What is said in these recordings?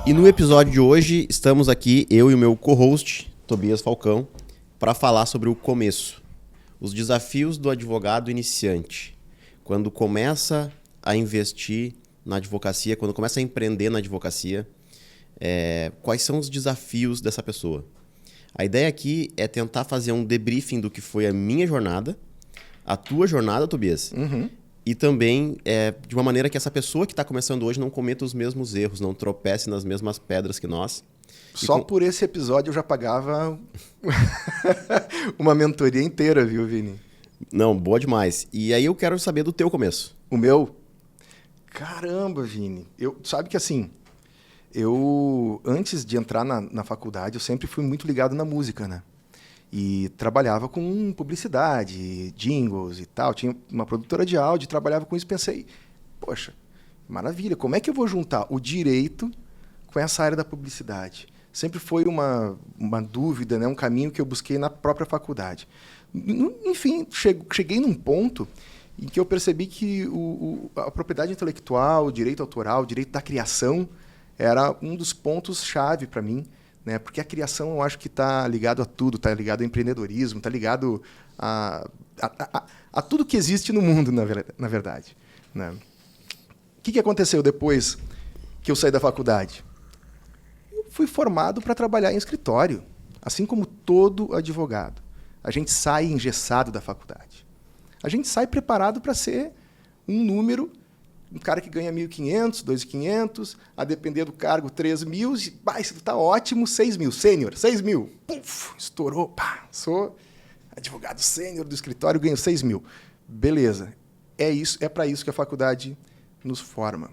E no episódio de hoje, estamos aqui, eu e o meu co-host, Tobias Falcão, para falar sobre o começo. Os desafios do advogado iniciante. Quando começa a investir na advocacia, quando começa a empreender na advocacia, quais são os desafios dessa pessoa? A ideia aqui é tentar fazer um debriefing do que foi a minha jornada, a tua jornada, Tobias, e também de uma maneira que essa pessoa que está começando hoje não cometa os mesmos erros, não tropece nas mesmas pedras que nós. Só por esse episódio eu já pagava uma mentoria inteira, viu, Vini? Não, boa demais. E aí eu quero saber do teu começo. O meu? Caramba, Vini. Sabe que assim, antes de entrar na faculdade, eu sempre fui muito ligado na música, né? E trabalhava com publicidade, jingles e tal. Tinha uma produtora de áudio, trabalhava com isso. Pensei, poxa, maravilha, como é que eu vou juntar o direito com essa área da publicidade? Sempre foi uma dúvida, né? Um caminho que eu busquei na própria faculdade. Enfim, cheguei num ponto em que eu percebi que a propriedade intelectual, o direito autoral, o direito da criação era um dos pontos-chave para mim, né? Porque a criação eu acho que está ligado a tudo, está ligado ao empreendedorismo, está ligado a tudo que existe no mundo, na verdade. Né? O que aconteceu depois que eu saí da faculdade? Eu fui formado para trabalhar em escritório, assim como todo advogado. A gente sai engessado da faculdade. A gente sai preparado para ser um número, um cara que ganha 1.500, 2.500, a depender do cargo, 3.000, isso está ótimo, 6.000, sênior, 6.000. Puf, estourou, pá, sou advogado sênior do escritório, ganho 6.000. Beleza, é para isso que a faculdade nos forma.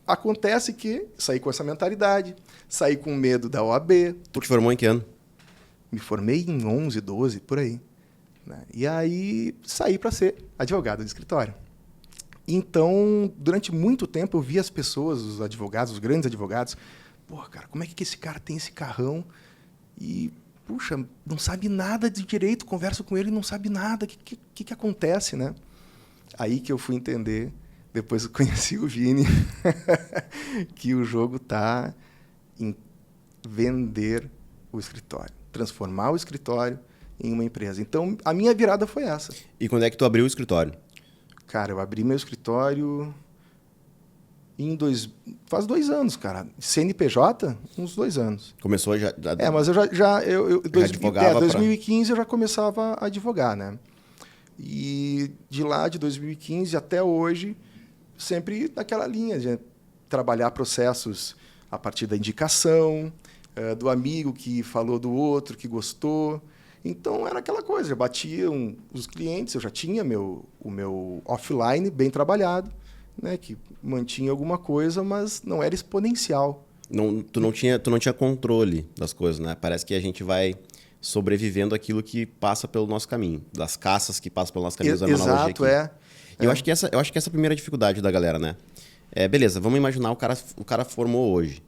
Acontece que saí com essa mentalidade, saí com medo da OAB. Tu te formou em que ano? Me formei em 11, 12, por aí. Né? E aí saí para ser advogado de escritório. Então, durante muito tempo, eu via as pessoas, os advogados, os grandes advogados, pô, cara, como é que esse cara tem esse carrão e, puxa, não sabe nada de direito, converso com ele e não sabe nada, o que acontece, né? Aí que eu fui entender, depois eu conheci o Vini, que o jogo está em vender o escritório, transformar o escritório em uma empresa. Então, a minha virada foi essa. E quando é que tu abriu o escritório? Cara, eu abri meu escritório faz 2 anos, cara. CNPJ, uns 2 anos. Começou já... mas eu já advogava 2015 eu já começava a advogar, né? E de lá, de 2015 até hoje, sempre naquela linha de trabalhar processos a partir da indicação, do amigo que falou do outro, que gostou. Então, era aquela coisa, já batiam os clientes, eu já tinha o meu offline bem trabalhado, né, que mantinha alguma coisa, mas não era exponencial. Tu não tinha controle das coisas, né? Parece que a gente vai sobrevivendo aquilo que passa pelo nosso caminho, das caças que passam pelo nosso caminho. Exato, E eu acho que essa é a primeira dificuldade da galera, né? Beleza, vamos imaginar o cara formou hoje.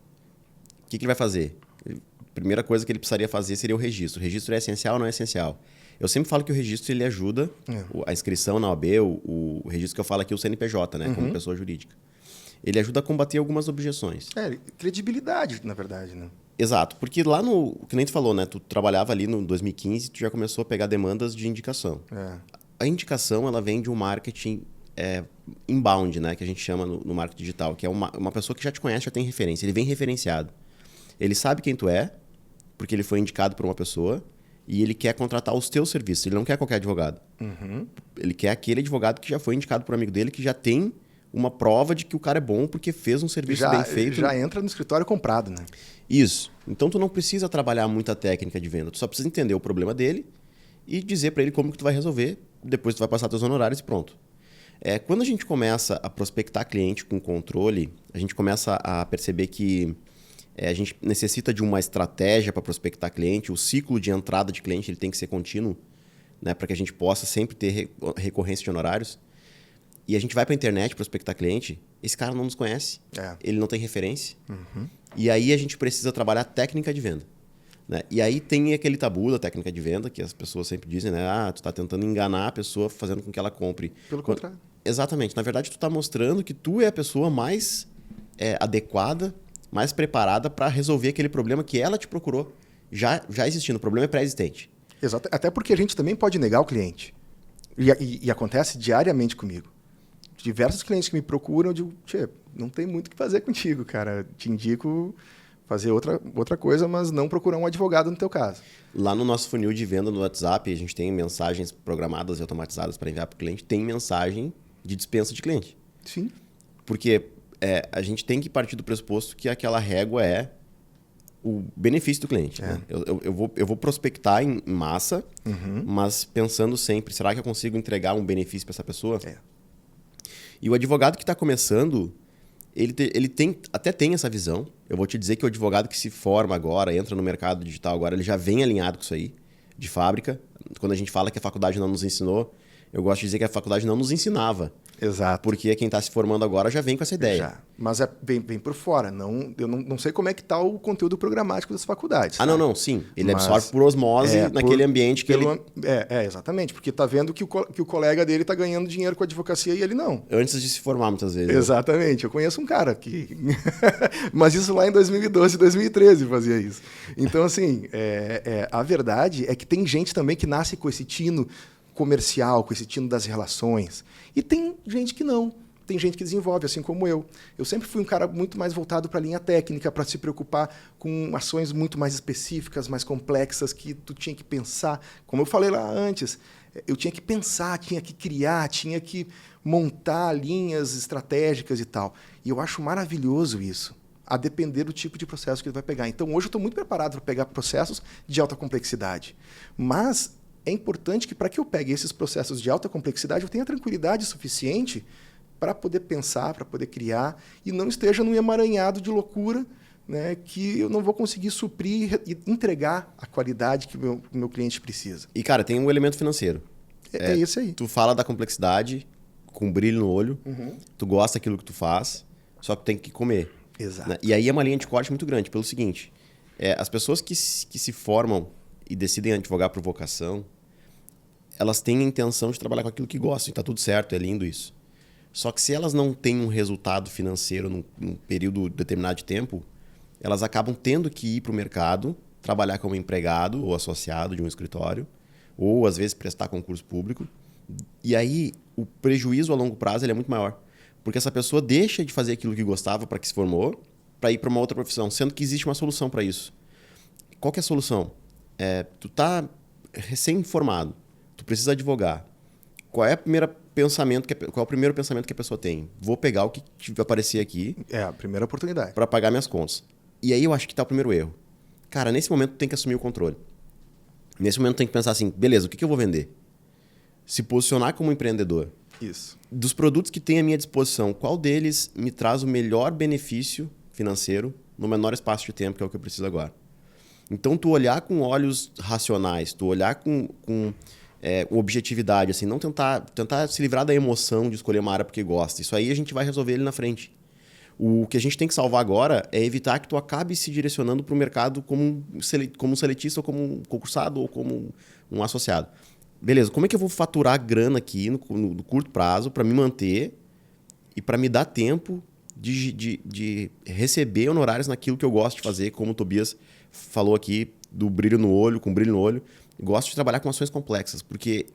O que ele vai fazer? Primeira coisa que ele precisaria fazer seria o registro. O registro é essencial ou não é essencial? Eu sempre falo que o registro ele ajuda a inscrição na OAB, o registro que eu falo aqui, o CNPJ, né, como pessoa jurídica. Ele ajuda a combater algumas objeções. Credibilidade, na verdade, né? Exato, porque lá que nem tu falou, né, tu trabalhava ali no 2015, tu já começou a pegar demandas de indicação. A indicação, ela vem de um marketing inbound, né, que a gente chama no marketing digital, que é uma pessoa que já te conhece, já tem referência, ele vem referenciado. Ele sabe quem tu é, porque ele foi indicado por uma pessoa e ele quer contratar os teus serviços. Ele não quer qualquer advogado. Ele quer aquele advogado que já foi indicado por um amigo dele, que já tem uma prova de que o cara é bom porque fez um serviço bem feito. Já entra no escritório comprado, né? Isso. Então, tu não precisa trabalhar muita técnica de venda. Tu só precisa entender o problema dele e dizer para ele como que tu vai resolver. Depois tu vai passar teus honorários e pronto. Quando a gente começa a prospectar cliente com controle, a gente começa a perceber que a gente necessita de uma estratégia para prospectar cliente. O ciclo de entrada de cliente ele tem que ser contínuo, né, para que a gente possa sempre ter recorrência de honorários. E a gente vai para a internet prospectar cliente, esse cara não nos conhece, ele não tem referência. E aí a gente precisa trabalhar técnica de venda. Né? E aí tem aquele tabu da técnica de venda, que as pessoas sempre dizem, né? Tu está tentando enganar a pessoa fazendo com que ela compre. Pelo contrário. Exatamente. Na verdade, tu está mostrando que tu é a pessoa mais adequada mais preparada para resolver aquele problema que ela te procurou, já existindo. O problema é pré-existente. Exato. Até porque a gente também pode negar o cliente. E acontece diariamente comigo. Diversos clientes que me procuram, eu digo, tchê, não tem muito o que fazer contigo, cara. Te indico fazer outra coisa, mas não procurar um advogado no teu caso. Lá no nosso funil de venda no WhatsApp, a gente tem mensagens programadas e automatizadas para enviar para o cliente. Tem mensagem de dispensa de cliente. Sim. Porque a gente tem que partir do pressuposto que aquela régua é o benefício do cliente. Né? Eu vou prospectar em massa, mas pensando sempre, será que eu consigo entregar um benefício para essa pessoa? E o advogado que está começando, ele até tem essa visão. Eu vou te dizer que o advogado que se forma agora, entra no mercado digital agora, ele já vem alinhado com isso aí, de fábrica. Quando a gente fala que a faculdade não nos ensinou, eu gosto de dizer que a faculdade não nos ensinava. Exato. Porque quem está se formando agora já vem com essa ideia. Já. Mas vem por fora. Eu não sei como é que está o conteúdo programático das faculdades. Não, sim. Ele absorve por osmose naquele ambiente que ele... exatamente. Porque está vendo que o colega dele está ganhando dinheiro com a advocacia e ele não. Antes de se formar, muitas vezes. Exatamente. Eu conheço um cara que... Mas isso lá em 2012, 2013 fazia isso. Então, assim, a verdade é que tem gente também que nasce com esse tino comercial, com esse tino das relações. E tem gente que não. Tem gente que desenvolve, assim como eu. Eu sempre fui um cara muito mais voltado para a linha técnica, para se preocupar com ações muito mais específicas, mais complexas, que tu tinha que pensar. Como eu falei lá antes, eu tinha que pensar, tinha que criar, tinha que montar linhas estratégicas e tal. E eu acho maravilhoso isso, a depender do tipo de processo que ele vai pegar. Então, hoje eu estou muito preparado para pegar processos de alta complexidade. Mas é importante que, para que eu pegue esses processos de alta complexidade, eu tenha tranquilidade suficiente para poder pensar, para poder criar, e não esteja num emaranhado de loucura, né, que eu não vou conseguir suprir e entregar a qualidade que o meu cliente precisa. E, cara, tem um elemento financeiro. É isso aí. Tu fala da complexidade, com brilho no olho, tu gosta daquilo que tu faz, só que tem que comer. Exato. Né? E aí é uma linha de corte muito grande, pelo seguinte, as pessoas que se formam e decidem advogar por vocação, elas têm a intenção de trabalhar com aquilo que gostam. E tá tudo certo, é lindo isso. Só que se elas não têm um resultado financeiro num período determinado de tempo, elas acabam tendo que ir para o mercado, trabalhar como empregado ou associado de um escritório, ou às vezes prestar concurso público. E aí o prejuízo a longo prazo ele é muito maior. Porque essa pessoa deixa de fazer aquilo que gostava para que se formou, para ir para uma outra profissão, sendo que existe uma solução para isso. Qual que é a solução? Tu tá recém-formado, tu precisa advogar. Qual é o primeiro pensamento que a pessoa tem? Vou pegar o que aparecer aqui. É a primeira oportunidade. Para pagar minhas contas. E aí eu acho que tá o primeiro erro. Cara, nesse momento tu tem que assumir o controle. Nesse momento tu tem que pensar assim, beleza, o que eu vou vender? Se posicionar como empreendedor. Isso. Dos produtos que tem à minha disposição, qual deles me traz o melhor benefício financeiro no menor espaço de tempo, que é o que eu preciso agora? Então, tu olhar com olhos racionais, tu olhar com objetividade, assim, não tentar se livrar da emoção de escolher uma área porque gosta. Isso aí a gente vai resolver ele na frente. O que a gente tem que salvar agora é evitar que tu acabe se direcionando para o mercado como um seletista, ou como um concursado, ou como um associado. Beleza, como é que eu vou faturar grana aqui no curto prazo para me manter e para me dar tempo de receber honorários naquilo que eu gosto de fazer, como o Tobias falou aqui, do brilho no olho, com brilho no olho. Gosto de trabalhar com ações complexas, porque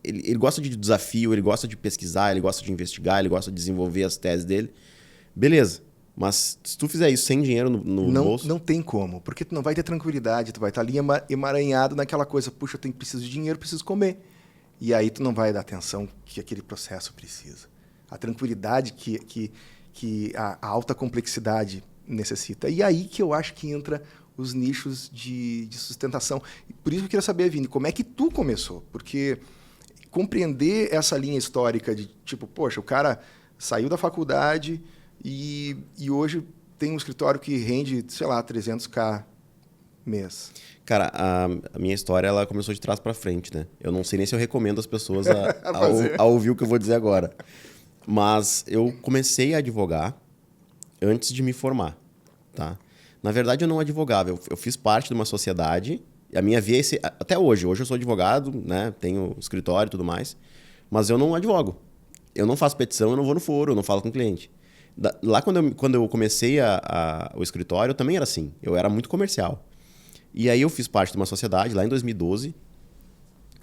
ele gosta de desafio, ele gosta de pesquisar, ele gosta de investigar, ele gosta de desenvolver as teses dele. Beleza, mas se tu fizer isso sem dinheiro no bolso... Não tem como, porque tu não vai ter tranquilidade, tu vai estar ali emaranhado naquela coisa, puxa, eu preciso de dinheiro, preciso comer. E aí tu não vai dar atenção que aquele processo precisa. A tranquilidade que a alta complexidade necessita. E aí que eu acho que entra os nichos de sustentação. Por isso eu queria saber, Vini, como é que tu começou? Porque compreender essa linha histórica de tipo, poxa, o cara saiu da faculdade e hoje tem um escritório que rende, sei lá, 300k mês. Cara, a minha história ela começou de trás para frente, né? Eu não sei nem se eu recomendo as pessoas a ouvir o que eu vou dizer agora. Mas eu comecei a advogar antes de me formar, tá? Na verdade, eu não advogava. Eu fiz parte de uma sociedade. A minha via é até hoje. Hoje eu sou advogado, né? Tenho escritório e tudo mais. Mas eu não advogo. Eu não faço petição, eu não vou no foro, eu não falo com o cliente. Lá quando eu comecei o escritório, eu também era assim. Eu era muito comercial. E aí eu fiz parte de uma sociedade lá em 2012.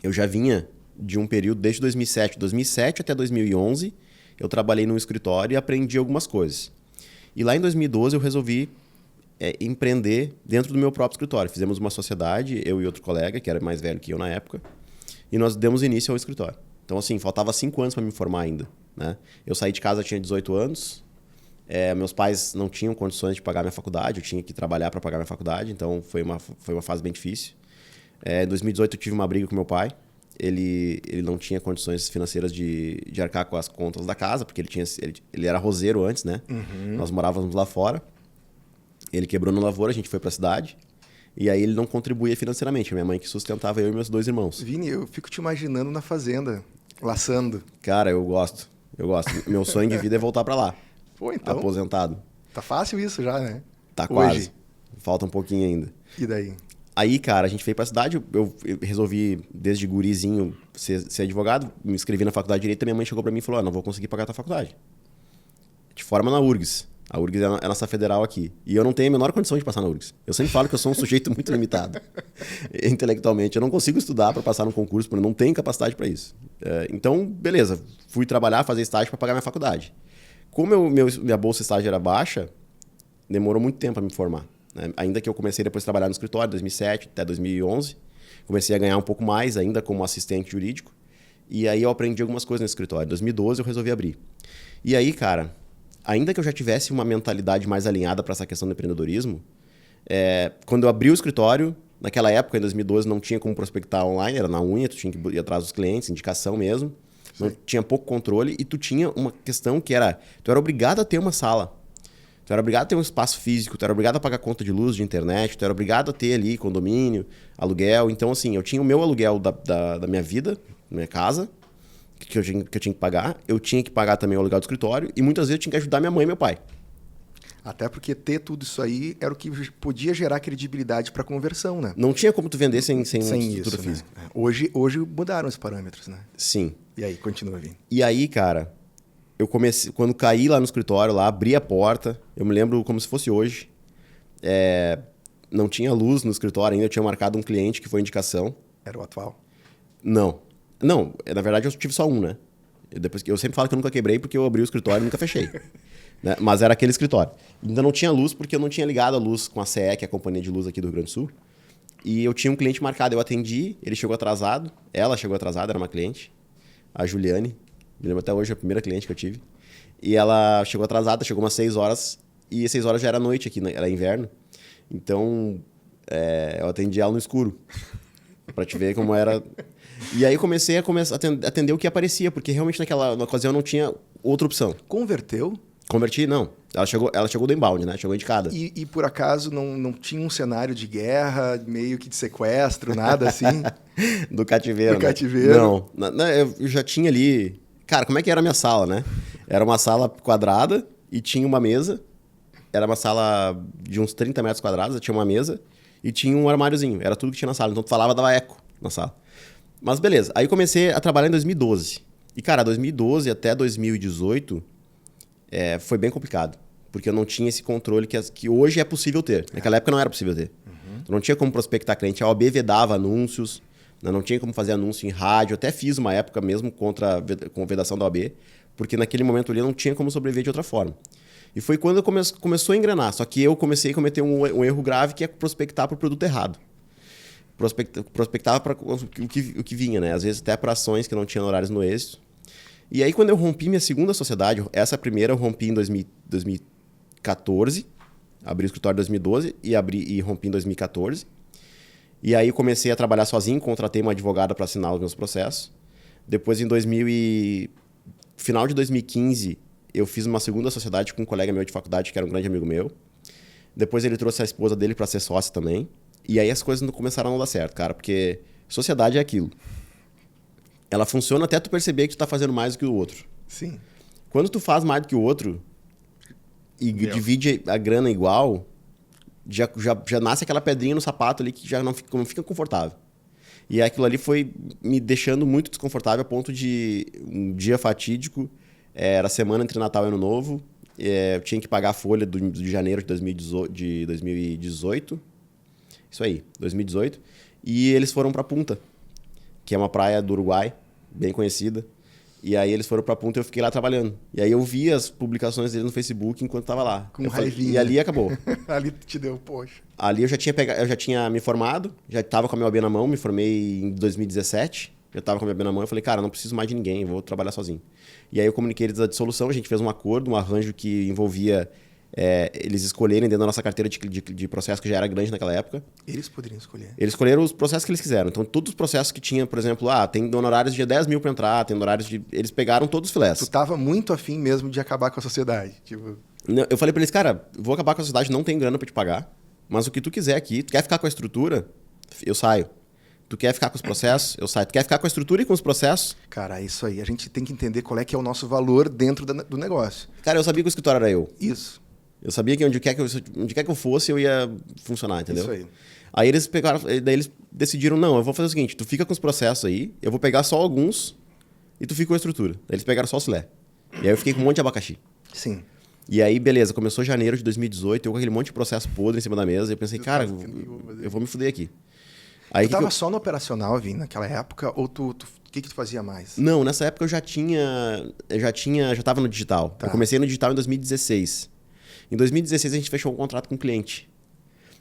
Eu já vinha de um período desde 2007. 2007 até 2011, eu trabalhei num escritório e aprendi algumas coisas. E lá em 2012 eu resolvi empreender dentro do meu próprio escritório. Fizemos uma sociedade, eu e outro colega, que era mais velho que eu na época, e nós demos início ao escritório. Então, assim, faltava 5 anos para me formar ainda, né? Eu saí de casa, tinha 18 anos, meus pais não tinham condições de pagar minha faculdade, eu tinha que trabalhar para pagar minha faculdade, então foi uma fase bem difícil. Em 2018 eu tive uma briga com meu pai. Ele não tinha condições financeiras de arcar com as contas da casa, porque ele era roseiro antes, né? Uhum. Nós morávamos lá fora. Ele quebrou na lavoura, a gente foi pra cidade. E aí ele não contribuía financeiramente. Minha mãe que sustentava eu e meus 2 irmãos. Vini, eu fico te imaginando na fazenda, laçando. Cara, eu gosto. Meu sonho de vida é voltar pra lá. Pô, então. Aposentado. Tá fácil isso já, né? Tá quase. Falta um pouquinho ainda. E daí? Aí, cara, a gente veio pra cidade, eu resolvi, desde gurizinho, ser advogado, me inscrevi na faculdade de Direito, e minha mãe chegou pra mim e falou, não vou conseguir pagar a tua faculdade. Te forma na URGS. A URGS é a nossa federal aqui. E eu não tenho a menor condição de passar na URGS. Eu sempre falo que eu sou um sujeito muito limitado, intelectualmente. Eu não consigo estudar para passar num concurso, porque eu não tenho capacidade para isso. Então, beleza, fui trabalhar, fazer estágio para pagar minha faculdade. Como minha bolsa de estágio era baixa, demorou muito tempo para me formar. Ainda que eu comecei depois a trabalhar no escritório, 2007 até 2011, comecei a ganhar um pouco mais ainda como assistente jurídico, e aí eu aprendi algumas coisas no escritório. Em 2012 eu resolvi abrir. E aí, cara, ainda que eu já tivesse uma mentalidade mais alinhada para essa questão do empreendedorismo, quando eu abri o escritório, naquela época, em 2012, não tinha como prospectar online, era na unha, tu tinha que ir atrás dos clientes, indicação mesmo, não tinha pouco controle, e tu tinha uma questão que era, tu era obrigado a ter uma sala. Tu era obrigado a ter um espaço físico, tu era obrigado a pagar conta de luz, de internet, tu era obrigado a ter ali condomínio, aluguel. Então, assim, eu tinha o meu aluguel da minha vida, da minha casa, que eu tinha que pagar. Eu tinha que pagar também o aluguel do escritório e muitas vezes eu tinha que ajudar minha mãe e meu pai. Até porque ter tudo isso aí era o que podia gerar credibilidade para conversão, né? Não tinha como tu vender sem estrutura isso, física. Né? Hoje mudaram os parâmetros, né? Sim. E aí, continua vindo. E aí, cara, eu comecei, quando caí lá no escritório, lá, abri a porta, eu me lembro como se fosse hoje. Não tinha luz no escritório ainda, eu tinha marcado um cliente que foi indicação. Era o atual? Não, na verdade eu tive só um, né? Eu sempre falo que eu nunca quebrei porque eu abri o escritório e nunca fechei. Né? Mas era aquele escritório. Ainda não tinha luz porque eu não tinha ligado a luz com a CE, que é a companhia de luz aqui do Rio Grande do Sul. E eu tinha um cliente marcado, eu atendi, ele chegou atrasado, ela chegou atrasada, era uma cliente, a Juliane. Me lembro até hoje, a primeira cliente que eu tive. E ela chegou atrasada, chegou umas 6 horas, e às 6 horas já era noite aqui, era inverno. Então, eu atendi ela no escuro, pra te ver como era. E aí eu comecei a atender o que aparecia, porque realmente na ocasião não tinha outra opção. Converteu? Converti, não. Ela chegou do inbound, né? Chegou indicada. E por acaso não tinha um cenário de guerra, meio que de sequestro, nada assim? Do cativeiro. Do cativeiro. Não, eu já tinha ali... Cara, como é que era a minha sala, né? Era uma sala quadrada e tinha uma mesa. Era uma sala de uns 30 metros quadrados, tinha uma mesa e tinha um armáriozinho. Era tudo que tinha na sala. Então tu falava, dava eco na sala. Mas beleza. Aí comecei a trabalhar em 2012. E, cara, 2012 até 2018 foi bem complicado. Porque eu não tinha esse controle que hoje é possível ter. Naquela época não era possível ter. Uhum. Tu não tinha como prospectar cliente. A OAB vedava anúncios. Não tinha como fazer anúncio em rádio. Até fiz uma época mesmo com a vedação da OAB. Porque naquele momento ali eu não tinha como sobreviver de outra forma. E foi quando começou a engrenar. Só que eu comecei a cometer um erro grave, que é prospectar para o produto errado. Prospectava para o que vinha, né? Às vezes até para ações que não tinham horários no êxito. E aí quando eu rompi minha segunda sociedade, essa primeira eu rompi em 2014, abri o escritório em 2012 e rompi em 2014. E aí comecei a trabalhar sozinho, contratei uma advogada para assinar os meus processos. Depois final de 2015, eu fiz uma segunda sociedade com um colega meu de faculdade, que era um grande amigo meu. Depois ele trouxe a esposa dele para ser sócio também. E aí as coisas não começaram a não dar certo, cara, porque sociedade é aquilo. Ela funciona até tu perceber que tu tá fazendo mais do que o outro. Sim. Quando tu faz mais do que o outro e divide a grana igual, já nasce aquela pedrinha no sapato ali que já não fica confortável. E aquilo ali foi me deixando muito desconfortável a ponto de um dia fatídico, era semana entre Natal e Ano Novo, eu tinha que pagar a folha de janeiro de 2018. Isso aí, 2018. E eles foram pra Punta, que é uma praia do Uruguai, bem conhecida. E aí eles foram pra Punta e eu fiquei lá trabalhando. E aí eu vi as publicações deles no Facebook enquanto tava lá. Com raivinha. E ali acabou. Ali te deu, poxa. Ali eu já tinha me formado, já tava com a minha OAB na mão, me formei em 2017. Já tava com a minha OAB na mão, eu falei, cara, não preciso mais de ninguém, vou trabalhar sozinho. E aí eu comuniquei eles a dissolução, a gente fez um acordo, um arranjo que envolvia eles escolherem dentro da nossa carteira de processo, que já era grande naquela época. Eles poderiam escolher. Eles escolheram os processos que eles quiseram. Então, todos os processos que tinha, por exemplo, tem honorários de 10 mil para entrar, tem honorários de... Eles pegaram todos os filés. Tu tava muito afim mesmo de acabar com a sociedade. Tipo... Eu falei para eles, cara, vou acabar com a sociedade, não tem grana para te pagar, mas o que tu quiser aqui, tu quer ficar com a estrutura, eu saio. Tu quer ficar com os processos, eu saio. Tu quer ficar com a estrutura e com os processos? Cara, isso aí. A gente tem que entender qual é que é o nosso valor dentro do negócio. Cara, eu sabia que o escritório era eu. Isso. Eu sabia que onde quer que eu fosse, eu ia funcionar, entendeu? Isso aí. Aí eles pegaram, daí eles decidiram, não, eu vou fazer o seguinte, tu fica com os processos aí, eu vou pegar só alguns e tu fica com a estrutura. Daí eles pegaram só o filé. E aí eu fiquei com um monte de abacaxi. Sim. E aí, beleza, começou janeiro de 2018, eu com aquele monte de processo podre em cima da mesa, e eu pensei, cara, eu vou me fuder aqui. Aí tu tava só no operacional, Vini, naquela época, ou o que tu fazia mais? Não, nessa época eu já tava no digital. Tá. Eu comecei no digital em 2016. Em 2016 a gente fechou um contrato com um cliente.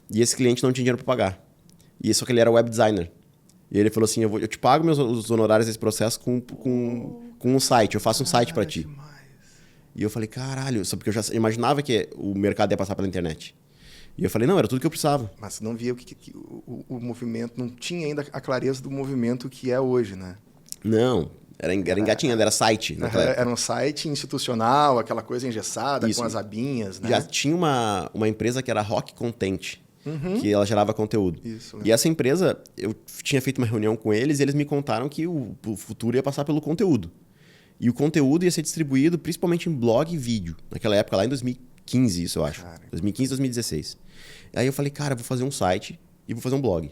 E esse cliente não tinha dinheiro para pagar. E só que ele era web designer. E ele falou assim, eu te pago os honorários desse processo com um site, eu faço um site para ti. Demais. E eu falei, caralho, só porque eu já imaginava que o mercado ia passar pela internet. E eu falei, não, era tudo que eu precisava. Mas você não via o movimento, não tinha ainda a clareza do movimento que é hoje, né? Não, era engatinhando, era site. Era um site institucional, aquela coisa engessada, Isso. com as abinhas, né? Já tinha uma empresa que era Rock Content, que ela gerava conteúdo. Isso, e essa empresa, eu tinha feito uma reunião com eles e eles me contaram que o futuro ia passar pelo conteúdo. E o conteúdo ia ser distribuído principalmente em blog e vídeo. Naquela época, lá em 2015, isso eu acho. Cara. 2015, 2016. Aí eu falei, cara, eu vou fazer um site e vou fazer um blog.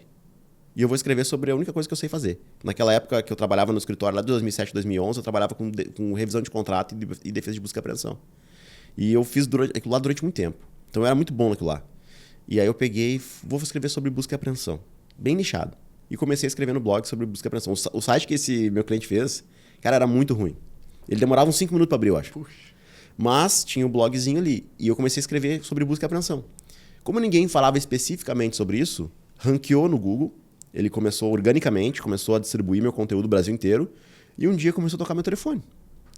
E eu vou escrever sobre a única coisa que eu sei fazer. Naquela época que eu trabalhava no escritório, lá de 2007 a 2011, eu trabalhava com revisão de contrato e defesa de busca e apreensão. E eu fiz aquilo lá durante muito tempo. Então eu era muito bom naquilo lá. E aí eu peguei, vou escrever sobre busca e apreensão. Bem nichado. E comecei a escrever no blog sobre busca e apreensão. O site que esse meu cliente fez, cara, era muito ruim. Ele demorava uns 5 minutos para abrir, eu acho. Puxa. Mas tinha um blogzinho ali. E eu comecei a escrever sobre busca e apreensão. Como ninguém falava especificamente sobre isso, ranqueou no Google. Ele começou organicamente, começou a distribuir meu conteúdo no Brasil inteiro. E um dia começou a tocar meu telefone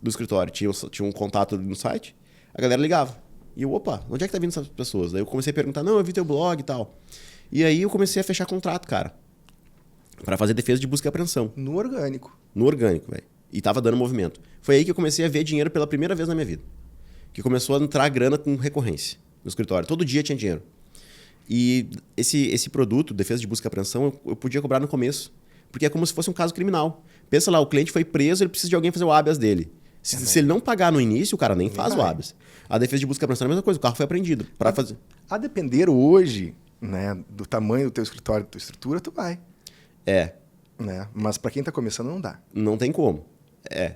do escritório. Tinha um contato no site, a galera ligava. E eu, opa, onde é que tá vindo essas pessoas? Daí eu comecei a perguntar, não, eu vi teu blog e tal. E aí eu comecei a fechar contrato, cara. Pra fazer defesa de busca e apreensão. No orgânico. No orgânico, velho. E tava dando movimento. Foi aí que eu comecei a ver dinheiro pela primeira vez na minha vida. Que começou a entrar grana com recorrência no escritório. Todo dia tinha dinheiro. E esse produto, defesa de busca e apreensão, eu podia cobrar no começo. Porque é como se fosse um caso criminal. Pensa lá, o cliente foi preso, ele precisa de alguém fazer o habeas dele. Se ele não pagar no início, o cara nem faz o habeas. A defesa de busca e apreensão é a mesma coisa, o carro foi apreendido. Para fazer. A depender hoje, né, do tamanho do teu escritório, da tua estrutura, tu vai. Né? Mas para quem tá começando, não dá. Não tem como.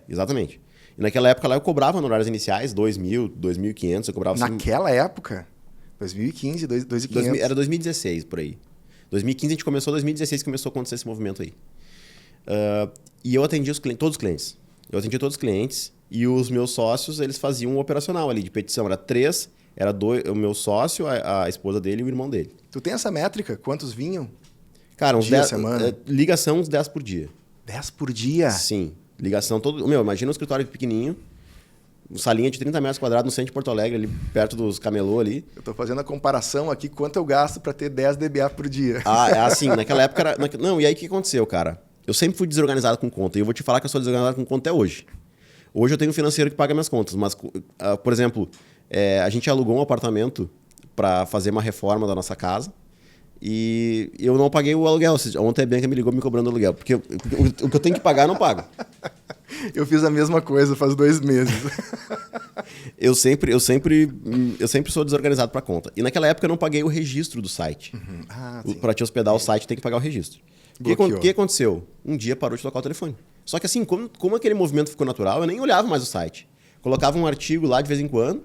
Exatamente. E naquela época lá eu cobrava honorários iniciais, 2.000, 2.500, eu cobrava... Naquela época? 2015, 2.500. Era 2016, por aí. 2015 a gente começou, 2016 começou a acontecer esse movimento aí. E eu atendia todos os clientes. Eu atendia todos os clientes e os meus sócios, eles faziam um operacional ali de petição. Era 3, era o meu sócio, a esposa dele e o irmão dele. Tu tem essa métrica? Quantos vinham? Cara, uns Dia, 10... semana? ligação, uns 10 por dia. 10 por dia? Sim. Ligação todo... Imagina um escritório pequenininho, salinha de 30 metros quadrados no centro de Porto Alegre, ali perto dos camelô ali. Eu tô fazendo a comparação aqui, quanto eu gasto para ter 10 dBA por dia. Assim, naquela época era... Não, e aí o que aconteceu, cara? Eu sempre fui desorganizado com conta, e eu vou te falar que eu sou desorganizado com conta até hoje. Hoje eu tenho um financeiro que paga minhas contas, mas, por exemplo, a gente alugou um apartamento para fazer uma reforma da nossa casa, e eu não paguei o aluguel. Ontem a Bianca me ligou me cobrando aluguel, porque o que eu tenho que pagar eu não pago. Eu fiz a mesma coisa faz 2 meses. Eu sempre sou desorganizado para conta. E naquela época eu não paguei o registro do site. Para te hospedar o site tem que pagar o registro. O que aconteceu? Um dia parou de tocar o telefone. Só que assim, como aquele movimento ficou natural, eu nem olhava mais o site. Colocava um artigo lá de vez em quando,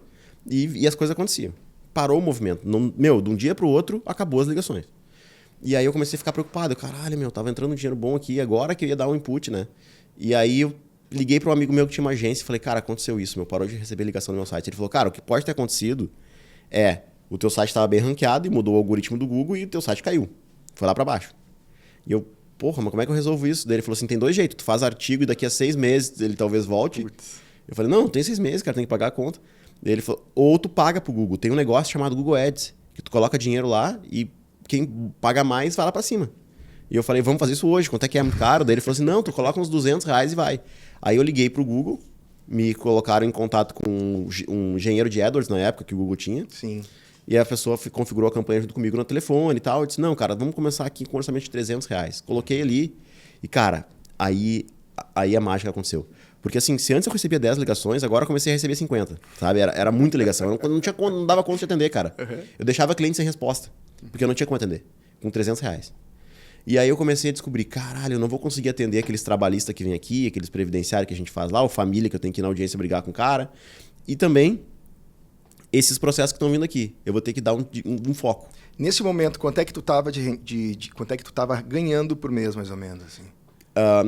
e as coisas aconteciam. Parou o movimento. Não, de um dia pro outro, acabou as ligações. E aí eu comecei a ficar preocupado. Caralho, tava entrando um dinheiro bom aqui, agora que eu ia dar um input, né? E aí eu liguei para um amigo meu que tinha uma agência e falei, cara, aconteceu isso, parou de receber ligação no meu site. Ele falou, cara, o que pode ter acontecido é o teu site estava bem ranqueado e mudou o algoritmo do Google e o teu site caiu. Foi lá para baixo. E eu, porra, mas como é que eu resolvo isso? Daí ele falou assim, tem 2 jeitos. Tu faz artigo e daqui a 6 meses ele talvez volte. Putz. Eu falei, não tem 6 meses, cara, tem que pagar a conta. Daí ele falou, ou tu paga pro Google. Tem um negócio chamado Google Ads, que tu coloca dinheiro lá e quem paga mais vai lá para cima. E eu falei, vamos fazer isso hoje, quanto é que é muito caro? Daí ele falou assim, não, tu coloca uns R$200 e vai. Aí eu liguei pro Google, me colocaram em contato com um engenheiro de AdWords na época que o Google tinha. Sim. E a pessoa configurou a campanha junto comigo no telefone e tal. Eu disse, não, cara, vamos começar aqui com um orçamento de R$300. Coloquei ali e, cara, aí a mágica aconteceu. Porque assim, se antes eu recebia 10 ligações, agora eu comecei a receber 50, sabe? Era muita ligação. Eu não dava conta de atender, cara. Uhum. Eu deixava cliente sem resposta, porque eu não tinha como atender, com R$300. E aí eu comecei a descobrir, caralho, eu não vou conseguir atender aqueles trabalhistas que vêm aqui, aqueles previdenciários que a gente faz lá, ou família que eu tenho que ir na audiência brigar com o cara. E também esses processos que estão vindo aqui. Eu vou ter que dar um foco. Nesse momento, quanto é que tu estava quanto é que tu tava ganhando por mês, mais ou menos? Assim?